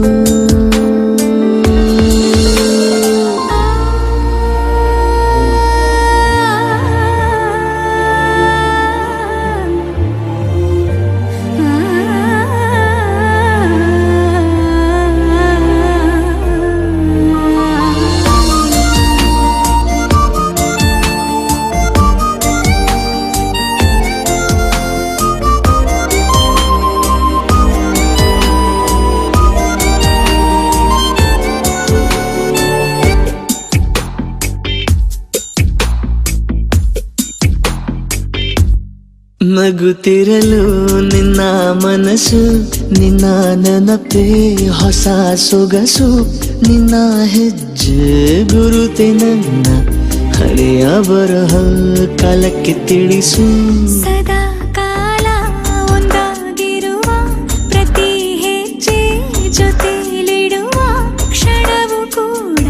E: ನಗುತ್ತಿರಲು ನಿನ್ನ ಮನಸ್ಸು, ನಿನ್ನ ನೆನಪೇ ಹೊಸ ಸೊಗಸು, ನಿನ್ನ ಹೆಜ್ಜೆ ಗುರುತೆ ನನ್ನ ಹಳೆಯ ಬರಹ ಕಾಲಕ್ಕೆ ತಿಳಿಸು.
C: ಸದಾ ಕಾಲ ಒಂದಾಗಿರುವ ಪ್ರತಿ ಹೆಜ್ಜೆ ಜೊತೆಲಿಡುವ ಕ್ಷಣವು ಕೂಡ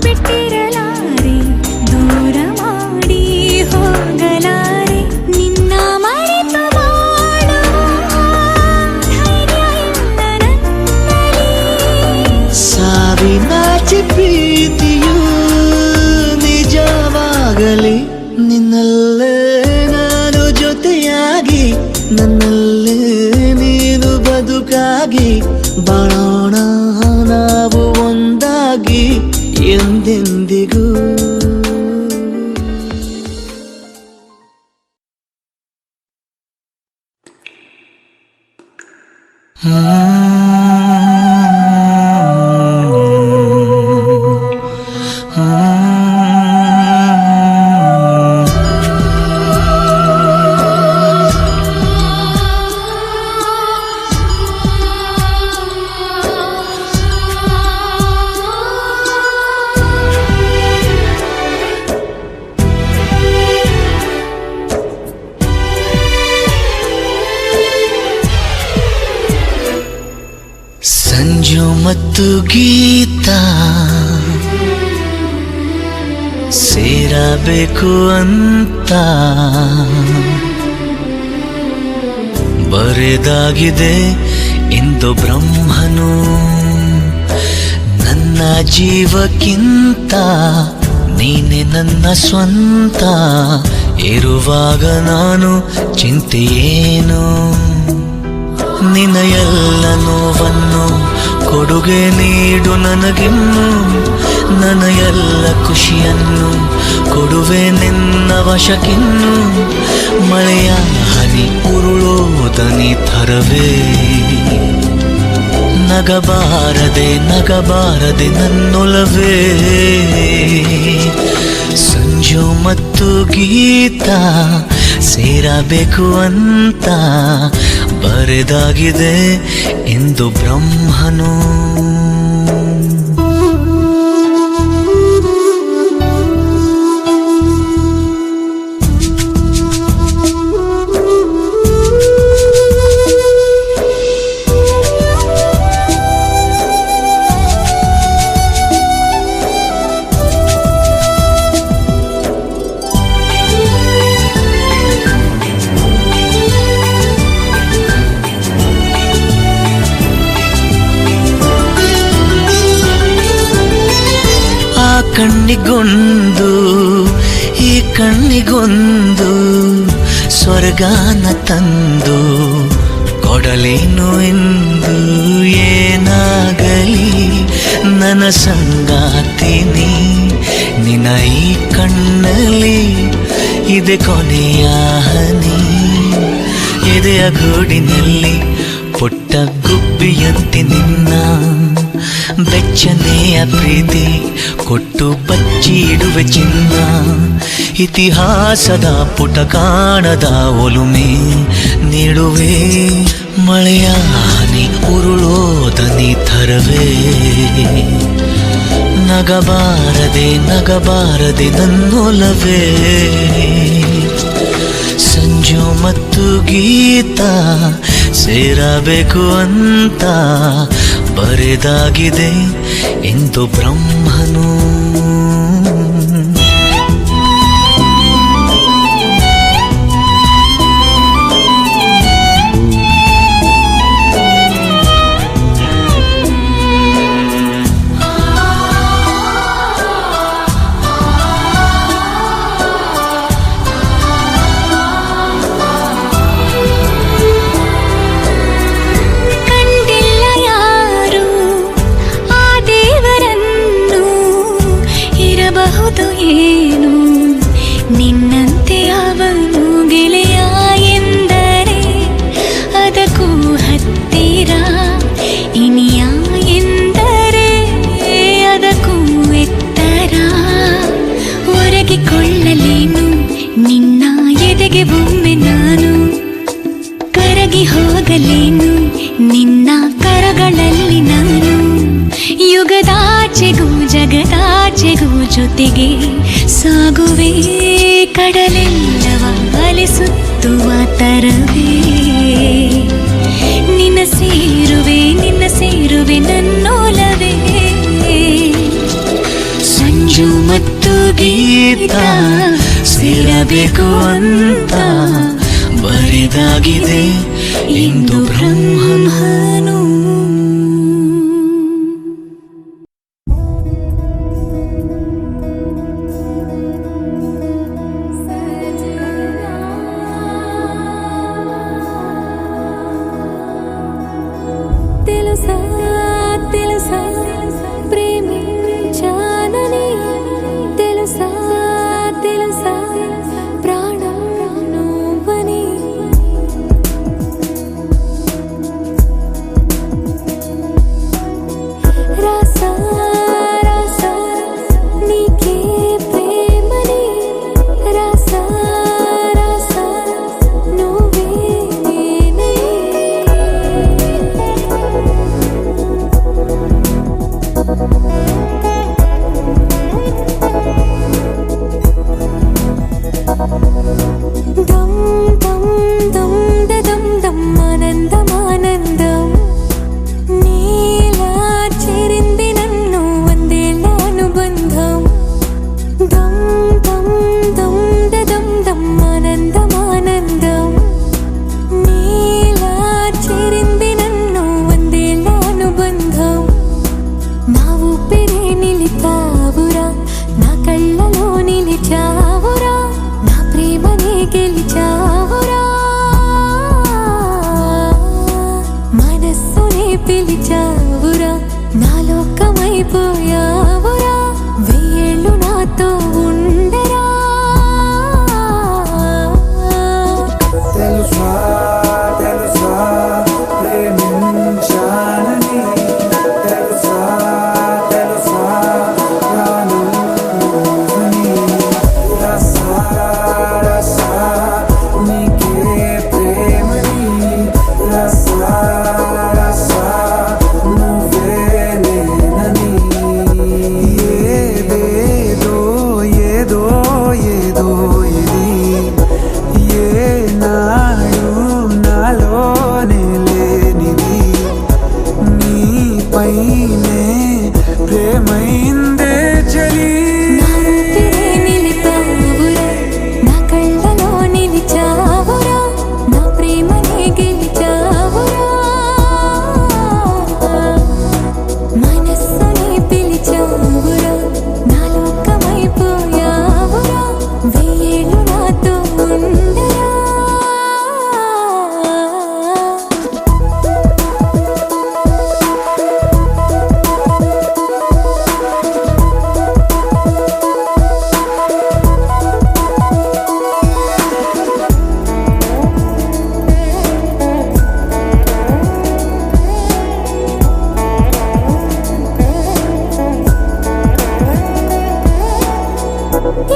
C: ಬಿಟ್ಟಿರಲಾರೆ, ದೂರ ಮಾಡಿ ಹೋಗಲಾರೆ. ನಿನ್ನ ಮರೆತು ಬಾಳುವ ಧೈರ್ಯ ಇಲ್ಲ ನನ್ನಲ್ಲಿ.
E: ಸಾವಿನಾಚೆ ಪ್ರೀತಿಯು ನಿಜವಾಗಲಿ, ನಿನ್ನಲ್ಲೇ ನಾನು ಜೊತೆಯಾಗಿ, ನನ್ನಲ್ಲೇ ನೀನು ಬದುಕಾಗಿ, ಬಾಳೋಣ ನಾವು ಒಂದಾಗಿ ಎಂದೆಂದಿಗೂ. ಸಂಜು ಮತ್ತು ಗೀತಾ ಸೇರಬೇಕು ಅಂತ ಬರೆದಾಗಿದೆ ಇಂದು ಬ್ರಹ್ಮನು. ನನ್ನ ಜೀವಕ್ಕಿಂತ ನೀನೆ ನನ್ನ ಸ್ವಂತ, ಇರುವಾಗ ನಾನು ಚಿಂತೆಯೇನು. ನಿನ್ನ ಎಲ್ಲ ನೋವನ್ನು ಕೊಡುಗೆ ನೀಡು ನನಗಿನ್ನು, ನನ್ನ ಎಲ್ಲ ಖುಷಿಯನ್ನು ಕೊಡುವೆ ನಿನ್ನ ವಶಕ್ಕಿನ್ನು. ಮಳೆಯ ಹನಿ ಉರುಳೋದನಿ ಥರವೇ, ನಗಬಾರದೆ ನಗಬಾರದೆ ನನ್ನೊಲವೇ. ಸಂಜು ಮತ್ತು ಗೀತಾ ಸೇರಬೇಕು ಅಂತ ಬರೆದಾಗಿದೆ ಇಂದು ಬ್ರಹ್ಮನು. ಕಣ್ಣಿಗೊಂದು ಈ ಕಣ್ಣಿಗೊಂದು ಸ್ವರ್ಗಾನ ತಂದು ಕೊಡಲೇನು ಎಂದು. ಏನಾಗಲಿ ನನ್ನ ಸಂಗಾತಿನಿ, ನಿನ್ನ ಈ ಕಣ್ಣಲ್ಲಿ ಇದೆ ಕೊನೆಯ ಹನಿ. ಎದೆಯ ಗೂಡಿನಲ್ಲಿ ಪುಟ್ಟ ಗುಬ್ಬಿಯಂತೆ ನಿನ್ನ ಬೆಚ್ಚನೆಯ ಪ್ರೀತಿ ಕೊಟ್ಟು ಬಚ್ಚಿ ಇಡುವೆ ಚಿನ್ನ. ಇತಿಹಾಸದ ಪುಟ ಕಾಣದ ಒಲುಮೆ ನೀಡುವೆ, ಮಳೆಯ ಹನಿ ಉರುಳೋದನಿ ಥರವೇ. ನಗಬಾರದೆ ನಗಬಾರದೆ ನನ್ನೊಲವೇ. ಸಂಜು ಮತ್ತು ಗೀತಾ ಸೇರಬೇಕು ಅಂತ ಬರೆದಾಗಿದೆ ಇಂದು ಬ್ರಹ್ಮನು.
C: ಏನು ನಿನ್ನಂತೆ ಅವನು ಗೆಳೆಯ ಎಂದರೆ ಅದಕ್ಕೂ ಹತ್ತಿರ, ಇನಿಯ ಎಂದರೆ ಅದಕ್ಕೂ ಎತ್ತರ. ಒರಗಿಕೊಳ್ಳಲೇನು ನಿನ್ನ ಎದೆಗೆ ಒಮ್ಮೆ ನಾನು. ಹೋಗಲೇನು ನಿನ್ನ ಕರಗಳಲ್ಲಿ ನಾನು ಯುಗದಾಚೆಗೂ ಜಗದಾಚೆಗೂ ಜೊತೆಗೆ ಸಾಗುವೆ ಕಡಲೆಲ್ಲವ ಅಲಿಸುತ್ತುವ ತರವೇ ನಿನ್ನ ಸೇರುವೆ ನನ್ನೋಲವೇ
E: ಸಂಜು ಮತ್ತು ಗೀತ ಸೇರಬೇಕು ಅಂತ ಬರೆದಾಗಿದೆ ಇಂದು ಬ್ರಹ್ಮನು.
C: తెలుసా తెలుసా ప్రేమించానని తెలుసా తెలుసా ప్రాణం నువ్వని రాసా రాసా నీకే ప్రేమని రాసా రాసా నువ్వే నేనని దమ్ దమ్ దమ్ దమ్ దమ్ ఆనందం ఆనందం నీలా చేరింది నన్ను వందేళ్ళ అనుబంధం దమ్ దమ్ దమ్ దమ్ దమ్ ఆనందం ఆనందం నీలా చేరింది నన్ను వందేళ్ళ అనుబంధం నా ఊపిరే నిలిపావురా నా కళ్ళలో నిలిచావురా నా ప్రేమనే గెలిచావురా మనస్సునే పిలిచావురా నా లోకమైపోయావురా వెయ్యేళ్ళు నాతో ఉండరా
F: తెలుసా తెలుసా ప్రేమించానని తెలుసా తెలుసా ప్రాణం నువ్వని రసా రసా నీకే ప్రేమని రసా రసా నువ్వే నేనని ఏదేదో ఏదో ఏదో ఇది ఏనాడు నాలోనే లేనిది నీపైనే ప్రేమైందే చలి
C: నా ఊపిరే నిలిపావురా నా కళ్ళలో నిలిచావురా నా ప్రేమనే గెలిచావురా మనస్సునే పిలిచావురా నా లోకమైపోయావురా వెయ్యేళ్ళు నాతో ఉండరా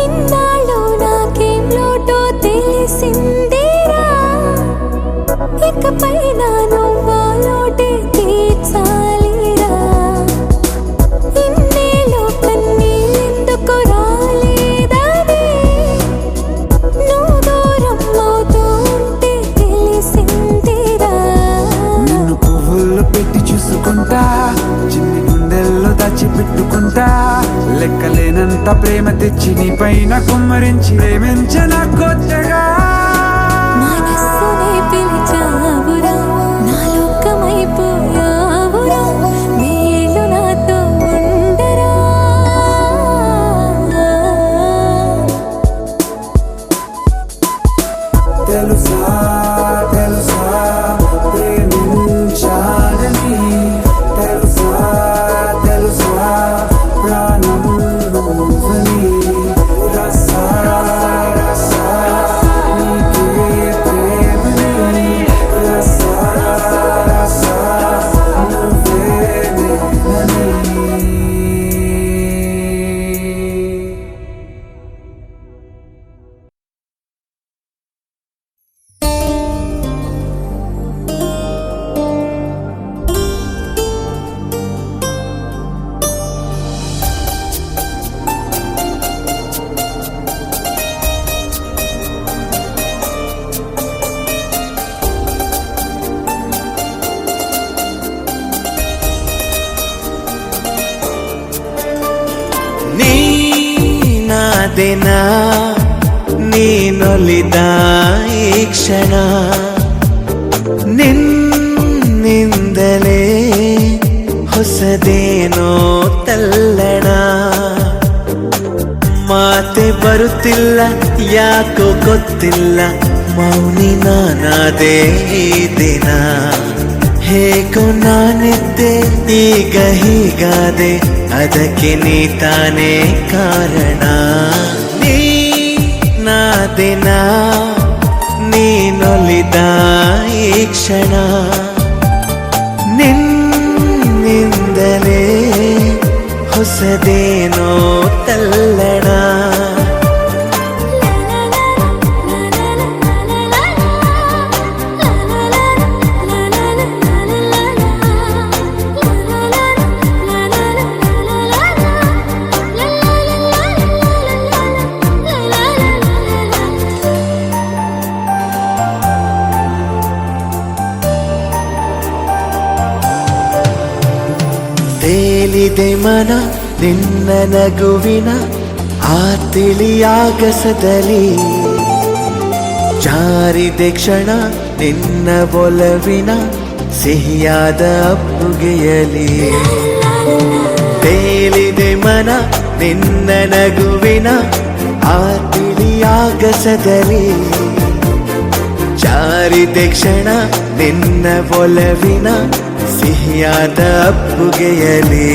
C: ఇన్నాళ్ళు నాకేం లోటో తెలిసిందిరా ఇకపై నా నువ్వా లోటే తీర్చాలిరా ఇన్నేళ్ళు కన్నీళ్ళెందుకు రాలేదని నువ్వు దూరం అవుతూ ఉంటే తెలిసిందిరా
F: నిన్ను పువ్వుల్లో పెట్టి చూసుకుంటా చిన్ని గుండెల్లో దాచిపెట్టుకుంటా లెక్కలేనంత ప్రేమ తెచ్చి నీ పైన కుమ్మరించి ప్రేమించిన కొత్తగా
C: మనస్సునే పిలిచావురా నా లోకమైపోయావురా వెయ్యేళ్ళు నాతో ఉండరా
F: తెలుసా తెలుసా ప్రేమించానని తెలుసా తెలుసా ప్రాణం నువ్వని రసా రసా నీకే ప్రేమని రసా రసా నువ్వే నేనని
B: ನಾದೆನ ನೀನೊಲಿದ ಈ ಕ್ಷಣ ನಿನ್ನಿಂದಲೇ ಹೊಸದೇನೋ ತಲ್ಲಣ ಮಾತೆ ಬರುತ್ತಿಲ್ಲ ಯಾಕೋ ಗೊತ್ತಿಲ್ಲ ಮೌನಿ ನಾನಾದೆ ಈ ದಿನ ಹೇಗೋ ನಾನಿದ್ದೆ ಈಗ ಹೀಗಾದೆ ಅದಕ್ಕೆ ನೀ ತಾನೇ ಕಾರಣ ನೀ ನಾದೆನ ನೀನೊಲಿದ ಈ ಕ್ಷಣ ನಿನ್ನಿಂದಲೇ ಹೊಸದೇನೋ ತಲ್ಲಣ ತೇಲಿದೆ ಮನ ನಿನ್ನ ನಗುವಿನ ಆ ತಿಳಿಯಾಗಸದಲ್ಲಿ ಜಾರಿದೆ ಕ್ಷಣ ನಿನ್ನ ಒಲವಿನ ಸಿಹಿಯಾದ ಅಪ್ಪುಗೆಯಲಿ ತೇಲಿದೆ ಮನ ನಿನ್ನ ನಗುವಿನ ಆ ತಿಳಿಯಾಗಸದಲ್ಲಿ ಜಾರಿದೆ ಕ್ಷಣ ನಿನ್ನ ಒಲವಿನ ಸಿಹಿಯಾದ ಅಪ್ಪುಗೆಯಲಿ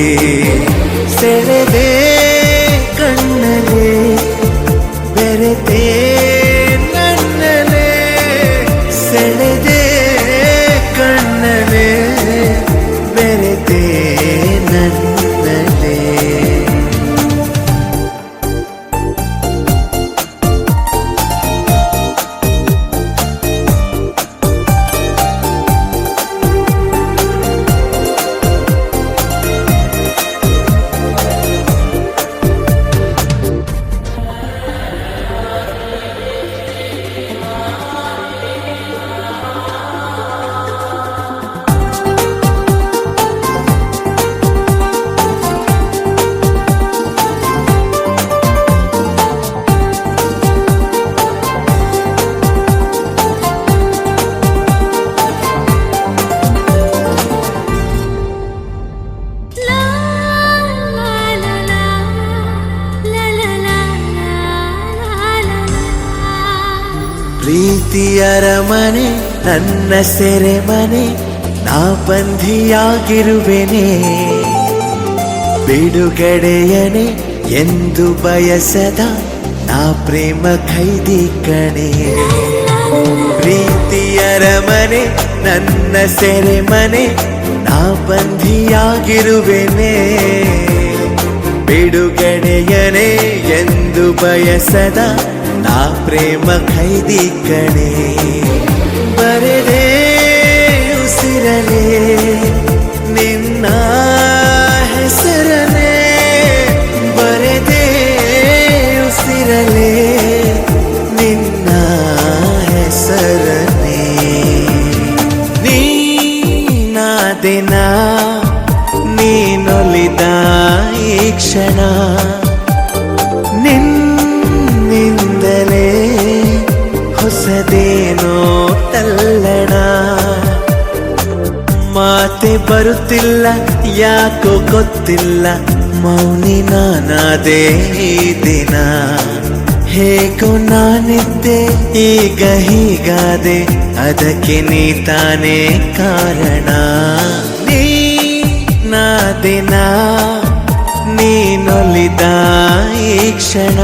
B: ಸೆಳೆದೆ ಕಣ್ಣಲೆ ಬೆರೆತೆ ನನ್ನಲೆ ಸೆಳೆದೆ ಕಣ್ಣಲೆ ಬೆರೆತೆ ನನ್ನಲೆ ಪ್ರೀತಿಯರ ಮನೆ ನನ್ನ ಸೆರೆಮನೆ ನಾ ಬಂಧಿಯಾಗಿರುವೆನೆ ಬಿಡುಗಡೆಯನೆ ಎಂದು ಬಯಸದ ನಾ ಪ್ರೇಮ ಖೈದಿ ಕಣೆ ಪ್ರೀತಿಯರ ಮನೆ ನನ್ನ ಸೆರೆಮನೆ ನಾ ಬಂಧಿಯಾಗಿರುವೆನೆ ಬಿಡುಗಡೆಯನೆ ಎಂದು ಬಯಸದ ನಾ ಪ್ರೇಮ ಖೈದಿ ಕಣೆ ಬರೆದೆ ಉಸಿರಲೆ ನಿನ್ನ ಹೆಸರನೆ ಬರೆದೆ ಉಸಿರಲೆ ನಿನ್ನ ಹೆಸರನೆ ನೀನಾದೆನ ನೀನೊಲಿದ ಈ ಕ್ಷಣ ನಿನ್ನಿಂದಲೇ ಹೊಸದೇನೋ ತಲ್ಲಣ ಮಾತೆ ಬರುತ್ತಿಲ್ಲ ಯಾಕೋ ಗೊತ್ತಿಲ್ಲ ಮೌನಿ ನಾನಾದೆ ಈ ದಿನ ಹೇಗೋ ನಾನಿದ್ದೆ ಈಗ ಹೀಗಾದೆ ಅದಕ್ಕೆ ನೀ ತಾನೇ ಕಾರಣ ನೀ ನಾದೆನ ನೀನೊಲಿದ ಈ ಕ್ಷಣ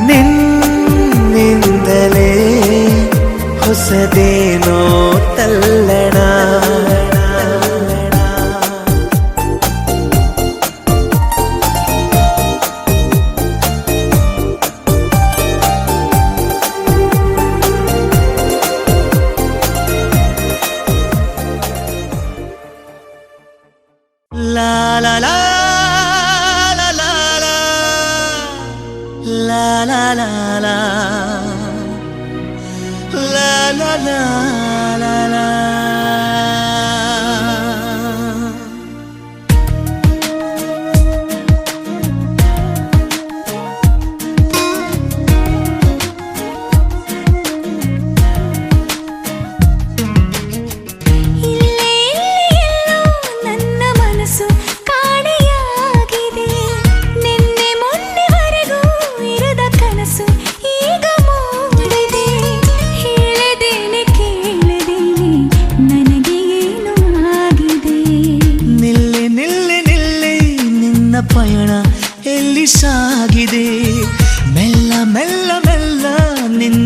B: ನಿನ್ನಿಂದಲೇ ಹೊಸದೇನೋ ತಲ್ಲಣ la la la la la la la la la la la la la la la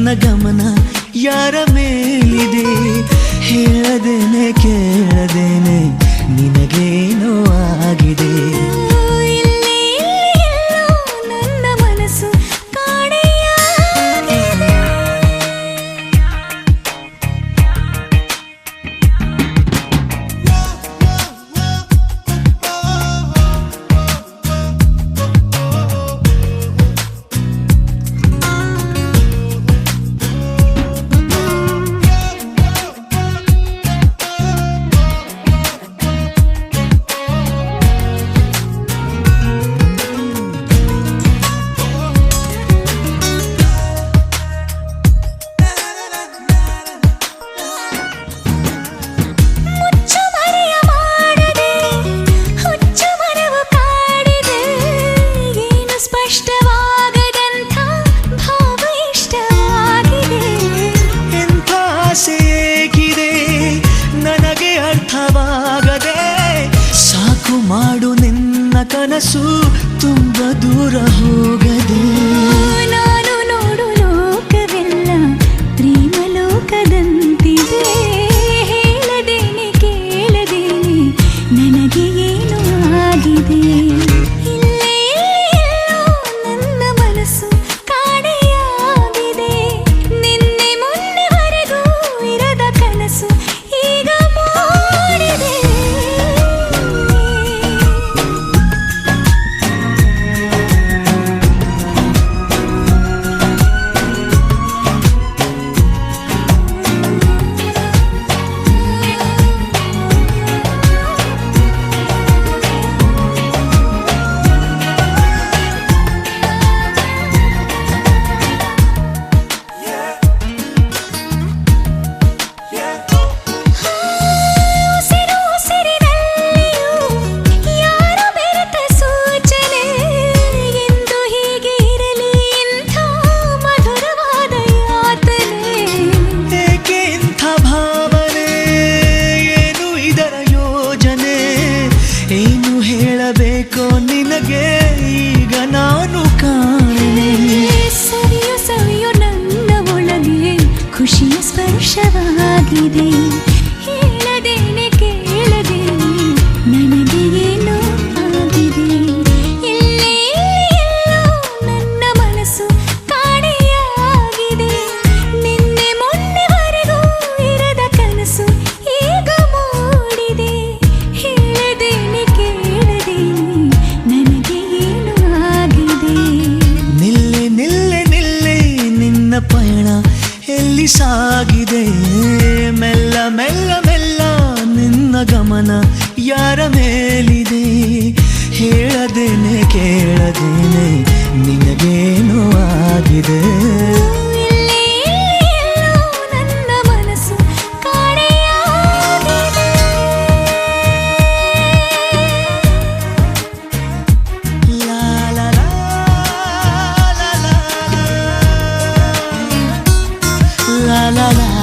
E: ನನ್ನ ಗಮನ ಯಾರ ಮೇಲಿದೆ ಹೇಳದೇನೆ ಕೇಳದೇನೆ ನಿನಗೇನೋ ಆಗಿದೆ.
C: ಇಲ್ಲಿ ಎಲ್ಲೋ ನನ್ನ ಮನಸ್ಸು ಕಾಣೆಯಾಗಿದೆ.
E: ಮಾಡು ನಿನ್ನ ಕನಸು ತುಂಬ ದೂರ ಹೋಗದೆ.
C: ನಾನು ನೋಡು ಲೋಕವೆಲ್ಲ ಪ್ರೇಮ ಲೋಕದಂತಿದೆ. ಹೇಳದೇನೆ ಕೇಳದೇನೆ ನನಗೆ ಏನು ಆಗಿದೆ. ಇಲ್ಲೇ ಎಲ್ಲೋ ನನ್ನ ಮನಸ್ಸು ಕಾಣೆಯಾಗಿದೆ. ನಿನ್ನೆ ಮೊನ್ನೆವರೆಗೂ ಇರದ ಕನಸು ಈಗ ಮೂಡಿದೆ.
E: ಹೇಳಬೇಕೋ ನಿನಗೆ ಈಗ ನಾನು ಕಾಣೆ.
C: ಸವಿಯು ಸವಿಯು ನನ್ನ ಒಳಗೆ ಖುಷಿಯ ಸ್ಪರ್ಶವಾಗಿದೆ. ಹೇಳದೇನೆ ಕೇಳದೇನೆ ನನಗೆ ಏನೋ ಆಗಿದೆ. ಇಲ್ಲೇ ಎಲ್ಲೋ ನನ್ನ ಮನಸ್ಸು ಕಾಣೆಯಾಗಿದೆ. ನಿನ್ನೆ ಮೊನ್ನೆವರೆಗೂ ಇರದ ಕನಸು ಈಗ ಮೂಡಿದೆ. ಹೇಳದೇನೆ ನನಗೆ ಏನು ಆಗಿದೆ.
E: ನಿಲ್ಲೆ ನಿಲ್ಲೆ ನಿಲ್ಲೆ ನಿನ್ನ ಪಯಣ ಎಲ್ಲಿ ಸಾಗಿದೆ. ಮೆಲ್ಲ ಮೆಲ್ಲ ಮೆಲ್ಲ ನಿನ್ನ ಗಮನ ಯಾರ ಮೇಲಿದೆ ಹೇಳದೇನೆ ಕೇಳದೇನೆ ನಿನಗೇನು ಆಗಿದೆ.
C: ಇಲ್ಲೇ ಎಲ್ಲೋ ನನ್ನ ಮನಸ್ಸು ಕಾಣೆಯಾಗಿದೆ.
E: ಲಾ ಲಾ ಲಾ ಲಾ ಲಾ ಲಾ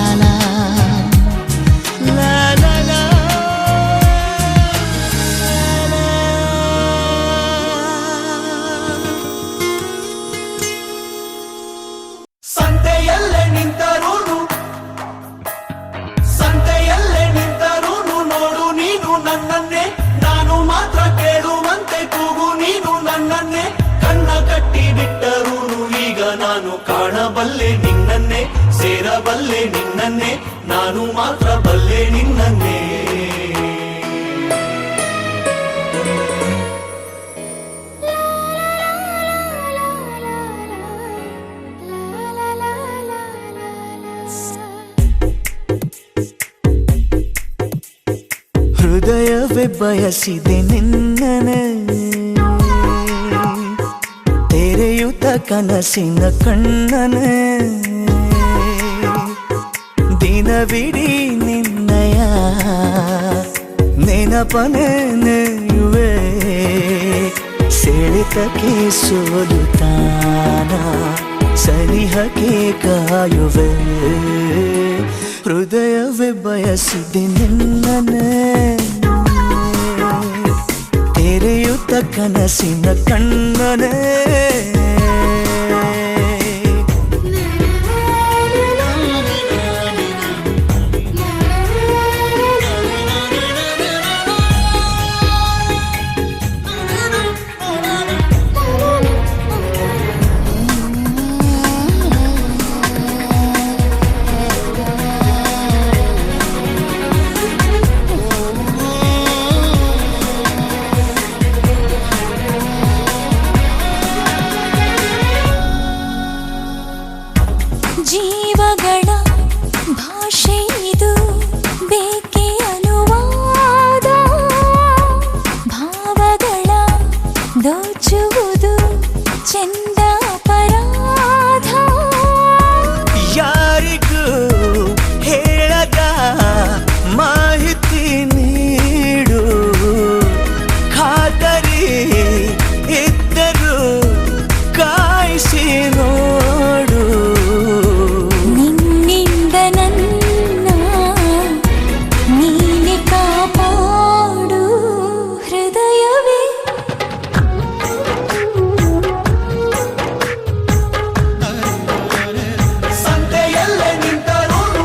E: ಲಾ ಲಾ ಲಾ
F: ಸಂತೆಯಲ್ಲೇ ನಿಂತರೂನು ನೋಡು ನೀನು ನನ್ನನ್ನೇ. ನಾನು ಮಾತ್ರ ಕೇಳುವಂತೆ ಕೂಗು ನೀನು ನನ್ನನ್ನೇ. ಕಣ್ಣ ಕಟ್ಟಿ ಬಿಟ್ಟರೂನು ಈಗ ನಾನು ಕಾಣಬಲ್ಲೆ ನಿನ್ನನ್ನೇ. ಸೇರಬಲ್ಲೆ ನಿನ್ನನ್ನೇ. ನಾನು ಮಾತ್ರ ಬಲ್ಲೆ ನಿನ್ನನ್ನೇ.
E: ಹೃದಯವೇ ಬಯಸಿದೆ ನಿನ್ನನೆ ತೆರೆಯುತ್ತ ಕನಸಿನ ಕಣ್ಣನೆ. ದಿನವಿಡೀ ನಿನ್ನಯ ನೆನಪನೆ ನೆಯುವೆ. ಸೆಳೆತಕ್ಕೆ ಸೋಲುತ್ತಾನ ಸನಿಹಕ್ಕೆ ಕಾಯುವೆ. ಹೃದಯವೇ ಬಯಸಿದೆ ನಿನ್ನನೆ ತೆರೆಯುತ್ತ ಕನಸಿನ ಕಣ್ಣನೆ.
C: ಜೀವಗಳ ಭಾಷೆ ಇದು ಬೇಕೆ ಅನುವಾದ ಭಾವಗಳ ದೋಚುವುದು ಚೆಂದ ಅಪರಾಧ
E: ಯಾರಿಗೂ ಹೇಳದ ಮಾಹಿತಿ ನೀಡು ಖಾತರಿ ಇದ್ದರೂ ಕಾಯಿಸಿ ನೋಡು
C: ನಿನ್ನಿಂದ ನನ್ನ ನೀನೆ ಕಾಪಾಡು ಹೃದಯವೇ
F: ಸಂತೆಯಲ್ಲೇ ನಿಂತರೂನು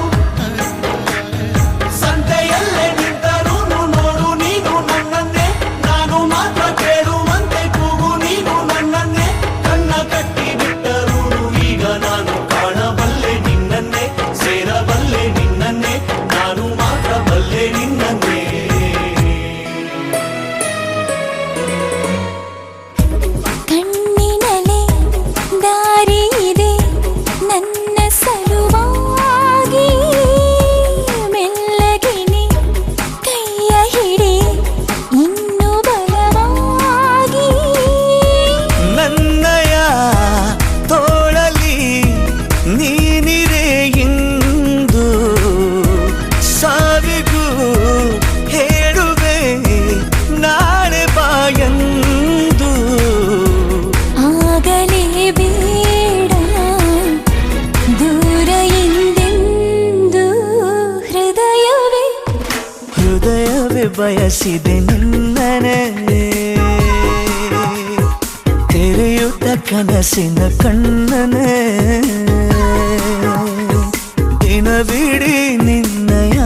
F: ಸಂತೆಯಲ್ಲೇ ನಿಂತರೂನು ನೋಡು ನೀನು ನನ್ನನ್ನೇ ನಾನು ಮಾತ್ರ ಕೇಳುವಂತೆ ಕೂಗು ನೀನು ನನ್ನನ್ನೇ ಕಣ್ಣ ಕಟ್ಟಿ ಬಿಟ್ಟರೂನು ಈಗ ನಾನು ಕಾಣಬಲ್ಲೆ ನಿನ್ನನ್ನೇ ಸೇರಬಲ್ಲೆ ನಿನ್ನನ್ನೇ ನಾನು ಮಾತ್ರ ಬಲ್ಲೆ ನಿನ್ನನ್ನೇ
C: ಕಣ್ಣಿನಲೆ ದಾರಿ ಇದೆ ನನ್ನ ಸಲುವಾಗಿ ಮೆಲ್ಲಗಿನಿ ಕೈಯ ಹಿಡಿ ಇನ್ನು ಬಲವಾಗಿ
E: ನನ್ನಯ ತೋಳಲಿ ನೀನಿರೆ ಇಂದು ಸಾವಿಗೂ ಹೇಳುವೆ ನಾಳೆ ಬಾಯಂದು
C: ಆಗಲೇ ಬೇಡ ದೂರ ಎಂದೆಂದು ಹೃದಯವೇ
E: ಹೃದಯವೇ ಬಯಸಿದೆ ನಿನ್ನನೆ ತೆರೆಯುತ್ತ ಕನಸಿನ ಕಣ್ಣನೆ ದಿನವಿಡೀ ನಿನ್ನಯ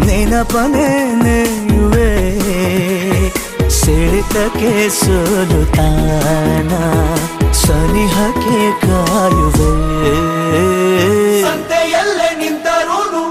E: ನೆನಪನೆ ನೆಯುವೆ ಸೆಳೆತಕ್ಕೆ ಸೋಲುತ್ತಾನ ಸನಿಹಕ್ಕೆ ಕಾಯುವೆ
F: ಸಂತೆಯಲ್ಲೇ ನಿಂತರೂನು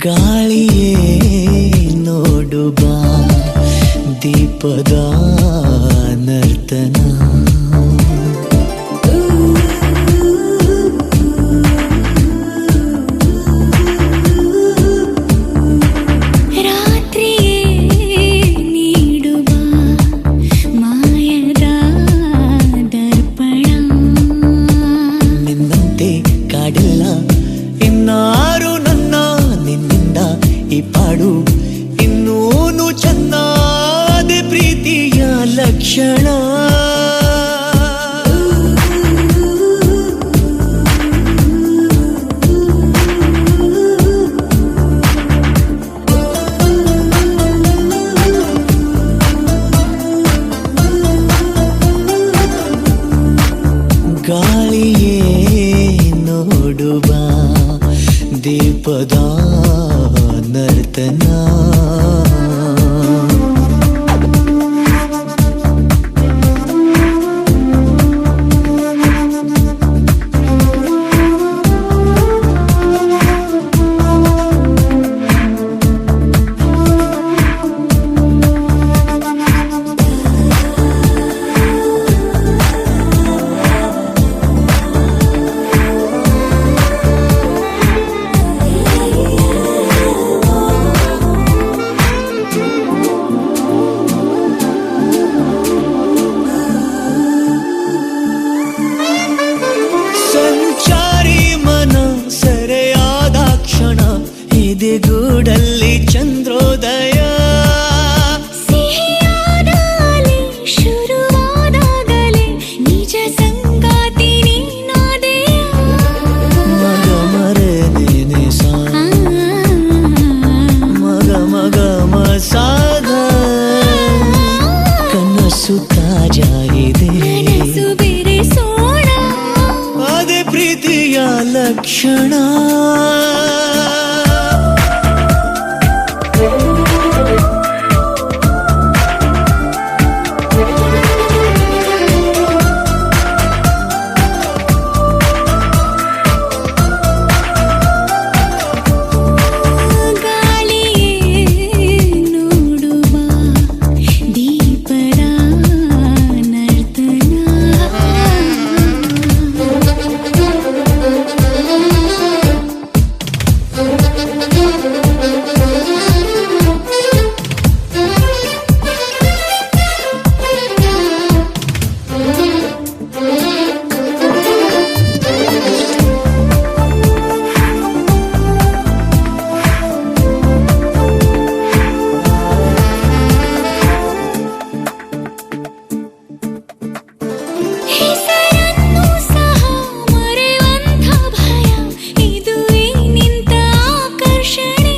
E: ಗಾಳಿಯೇ ನೋಡು ಬಾ ದೀಪದ ನರ್ತನ
C: ರಾತ್ರಿಯೇ ನೀಡುವ ಮಾಯದ ದರ್ಪಣ
E: ನಿನ್ನಂತೆ ಕಾಡಿಲ್ಲ ಇನ್ನಾರು ನನ್ನ ನಿನ್ನಿಂದ ಈ ಪಾಡು ಇನ್ನೂನು ಚೆನ್ನಾದೆ ಪ್ರೀತಿಯ ಲಕ್ಷಣ ಗಾಳಿಯೇ ನೋಡುವ ದೀಪದ ನರ್ತನ
C: ಹೆಸರನ್ನು ಸಹ ಮರೆಯುವಂಥ ಭಯ, ಇದು ಏನಿಂತ ಆಕರ್ಷಣೆ.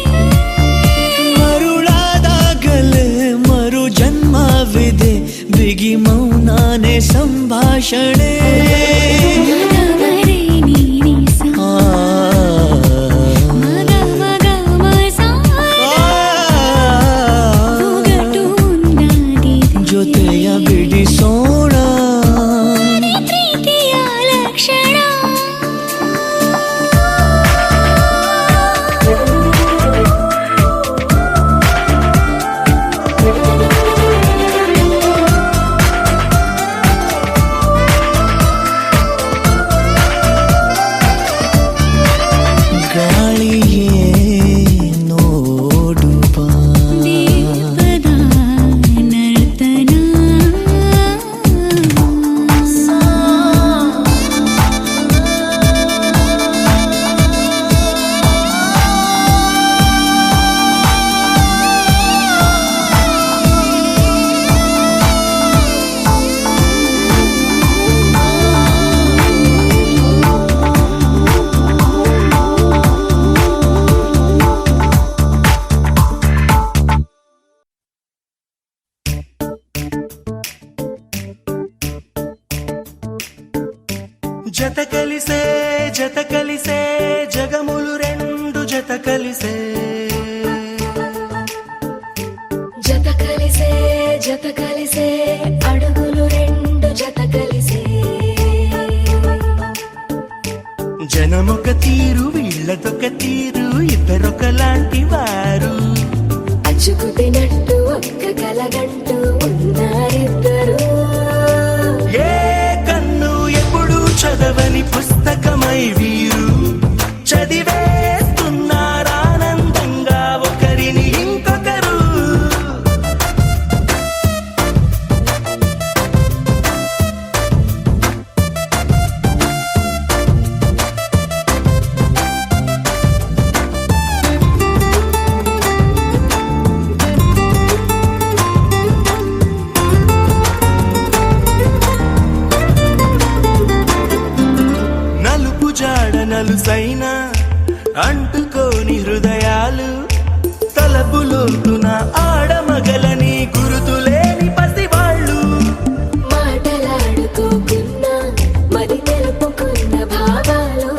E: ಮರುಳಾದಾಗಲೇ ಮರು ಜನ್ಮವಿದೆ, ಬಿಗಿ ಮೌನಾನೆ ಸಂಭಾಷಣೆ.
C: ಮಗವರೆ ನೀನೆ ಸಾ, ಮಗ ಮಗ ಮಸಾ, ಒಗಟು ಒಂದಾಗಿದೆ,
E: ಜೊತೆಯ ಬಿಡಿಸೋಣ.
C: ಪ್ರೀತಿಯ ಲಕ್ಷಣ.
E: ಗಾಳಿಯೇ ನೋಡು ಬಾ,
C: ದೀಪದ ನರ್ತನ.
F: జత కలిసే జత కలిసే జగములు రెండు జత కలిసే.
C: జత కలిసే జత కలిసే అడుగులు రెండు జత కలిసే.
F: జనమొక తీరు వీళ్ళదొక తీరు, ఇద్దరొకలాంటి వారు.
C: అచ్చుకుతినట్టు ఒక్క కలగంటూ ఉన్నారిద్దరు.
F: ఏ కన్ను ఎప్పుడు చదవని పుస్తకమై వీరు చదివేస్తున్నారానందంగా ఒకరిని ఇంకొకరు. నలుపు జాడ నలుసైన అంటుకోని హృదయాలు, తలపులోతున ఆడమగలని గురుతులేని పసివాళ్ళు.
C: మాటలాడుకోకున్నా మరి తెలుపుకున్న భావాలు,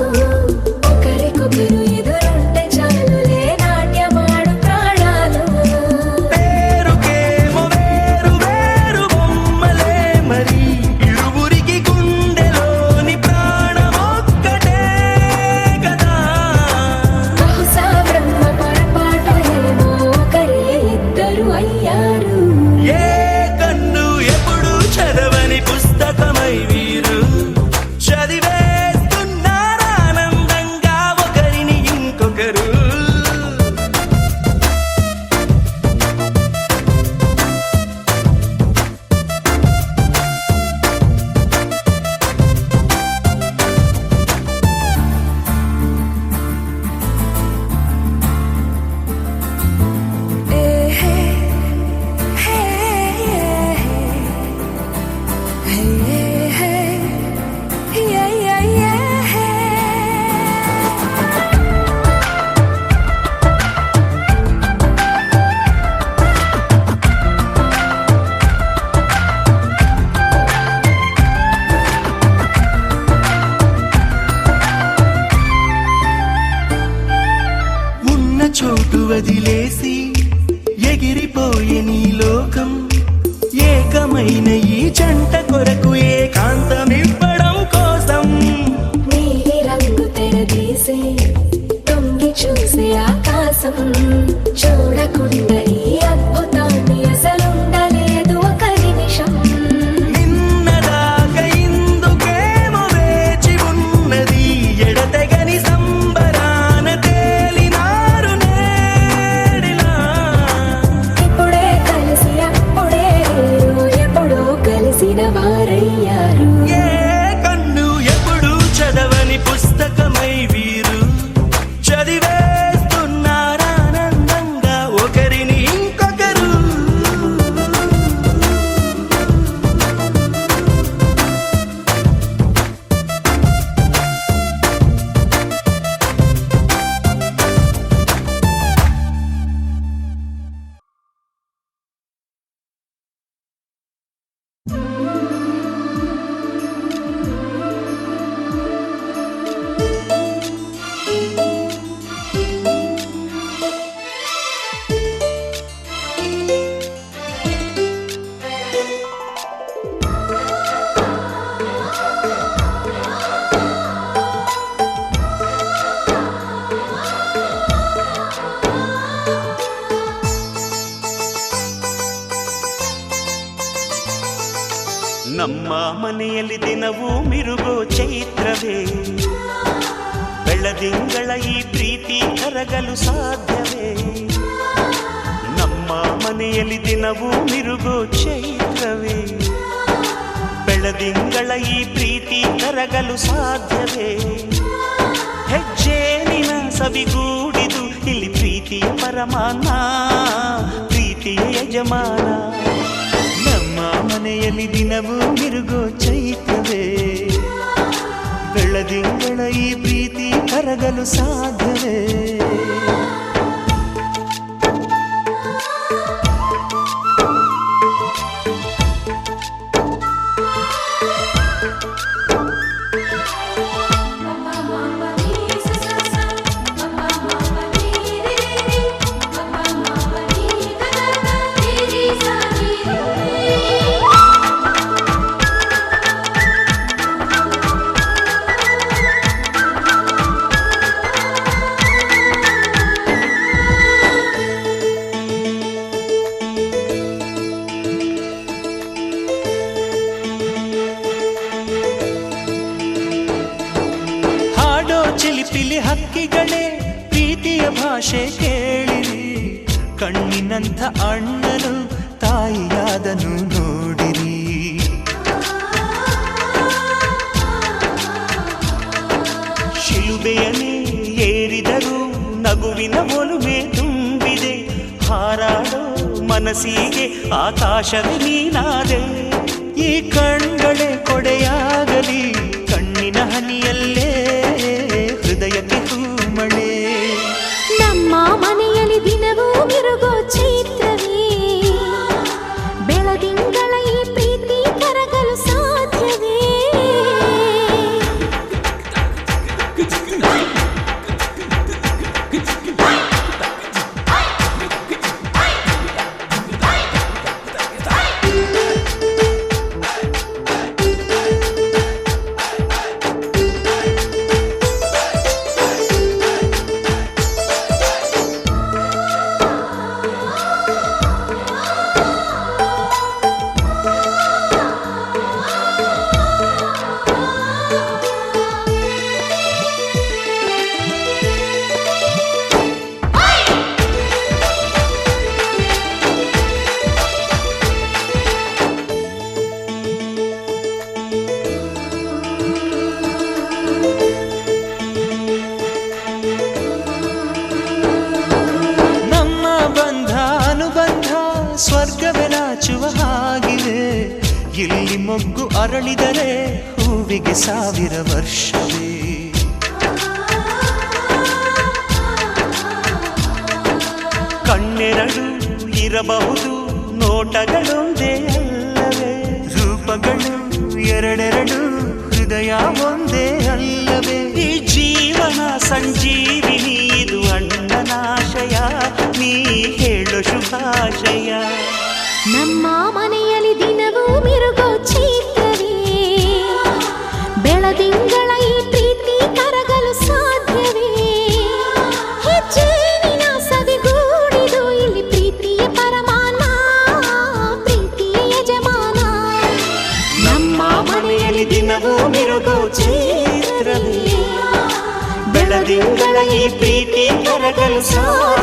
C: ఒకరికొకరు ఎదురుంటే చాలులే నాట్యమాడు ప్రాణాలు.
F: పేరుకేమో వేరు వేరు బొమ్మలే మరి, ఇరువురికి గుండెలోని ప్రాణమొక్కటే కదా.
C: బహుశా బ్రహ్మ పొరపాటు ఏమో ఒకరే ఇద్దరు అయ్యారు.
F: ఏ కన్ను ఎప్పుడు చదవని పుస్తకమై వీరు చదివేస్తున్నారానందంగా ఒకరిని ఇంకొకరు. ఉన్న చోటు వదిలేసి ఎగిరిపోయే నీ లోకం, ఏకమైన ఈ జంట కొరకు ఏకాంతమివ్వడం కోసం.
C: నీలి రంగు తెరదీసే తొంగి చూసే ఆకాశం, చూడకుండా ఈ అద్భుతాన్ని అసలుండలేదు ఒక నిమిషం.
F: నిన్నదాకా ఇందుకేమో వేచి ఉన్నది, ఎడతెగని సంబరాన తేలినారు
E: ನಮ್ಮ ಮನೆಯಲ್ಲಿ ದಿನವೂ ಮಿರುಗೋ ಚೈತ್ರವೇ, ಬೆಳದಿಂಗಳ ಈ ಪ್ರೀತಿ ಕರಗಲು ಸಾಧ್ಯವೇ? ನಮ್ಮ ಮನೆಯಲ್ಲಿ ದಿನವೂ ಮಿರುಗೋ ಚೈತ್ರವೇ, ಬೆಳದಿಂಗಳ ಈ ಪ್ರೀತಿ ಕರಗಲು ಸಾಧ್ಯವೇ? ಹೆಜ್ಜೇನಿನ ಸವಿಗೂಡಿದು ಇಲ್ಲಿ ಪ್ರೀತಿಯ ಪರಮಾನ, ಪ್ರೀತಿಯ ಯಜಮಾನ. ನಮ್ಮ ಮನೆಯಲ್ಲಿ ದಿನವೂ ಮಿರುಗೋ ಚೈತ್ರವೇ, ಬೆಳದಿಂಗಳ ಈ ಪ್ರೀತಿ ಕರಗಲು ಸಾಧ್ಯವೇ? ಚಿಲಿಪಿಲಿ ಹಕ್ಕಿಗಳೇ ಪ್ರೀತಿಯ ಭಾಷೆ ಕೇಳಿರಿ, ಕಣ್ಣಿನಂಥ ಅಣ್ಣನು ತಾಯಿಯಾದನು ನೋಡಿರಿ. ಶಿಲುಬೆಯನ್ನೇ ಏರಿದರೂ ನಗುವಿನ ಒಲುಮೆ ತುಂಬಿದೆ, ಹಾರಾಡೋ ಮನಸ್ಸಿಗೆ ಆಕಾಶವೇ ನೀನಾದೆ. ಈ ಕಣ್ಗಳೇ ಕೊಡೆಯಾಗಲಿ ಕಣ್ಣಿನ ಹನಿಯಲ್ಲೇ ಹೃದಯಕ್ಕೆ ಹೂಮಳೆ.
C: ನಮ್ಮ ಮನೆಯಲ್ಲಿ ದಿನವೂ ಮಿರುಗೋ ಚೈತ್ರವೇ, ಬೆಳದಿಂಗಳ ಈ ಪ್ರೀತಿ ಕರಗಲು ಸಾಧ್ಯವೇ? ಸ್ವರ್ಗವೇ ನಾಚುವ ಹಾಗಿವೆ, ಇಲ್ಲಿ ಮೊಗ್ಗು ಅರಳಿದರೆ ಹೂವಿಗೆ 1000 ವರ್ಷವೇ. ಕಣ್ಣೆರಡು ಇರಬಹುದು ನೋಟಗಳೊಂದೇ ಅಲ್ಲವೇ, ರೂಪಗಳು ಎರಡೆರಡು ಹೃದಯ ಒಂದೇ ಅಲ್ಲವೇ? ಈ ಜೀವನ ಸಂಜೀವಿನಿ ಇದು ಅಣ್ಣನಾಶಯ, ನೀ ಹೇಳು ಶುಭಾಶಯ. ನಮ್ಮ ಮನೆಯಲ್ಲಿ ದಿನವೂ ಮಿರುಗೋ ಚೈತ್ರವೇ, ಬೆಳದಿಂಗಳ ಈ ಪ್ರೀತಿ ಕರಗಲು ಸಾಧ್ಯವೇ? ಹೆಜ್ಜೇನಿನ ಸವಿಗೂಡಿದು ಇಲ್ಲಿ ಪ್ರೀತಿಯ ಪರಮಾನ, ಪ್ರೀತಿಯ ಯಜಮಾನ.
E: ನಮ್ಮ ಮನೆಯಲ್ಲಿ ದಿನವೂ ಮಿರುಗೋ ಚೈತ್ರವೇ, ಬೆಳದಿಂಗಳ ಈ ಪ್ರೀತಿ ಕರಗಲು ಸಾಧ್ಯವೇ?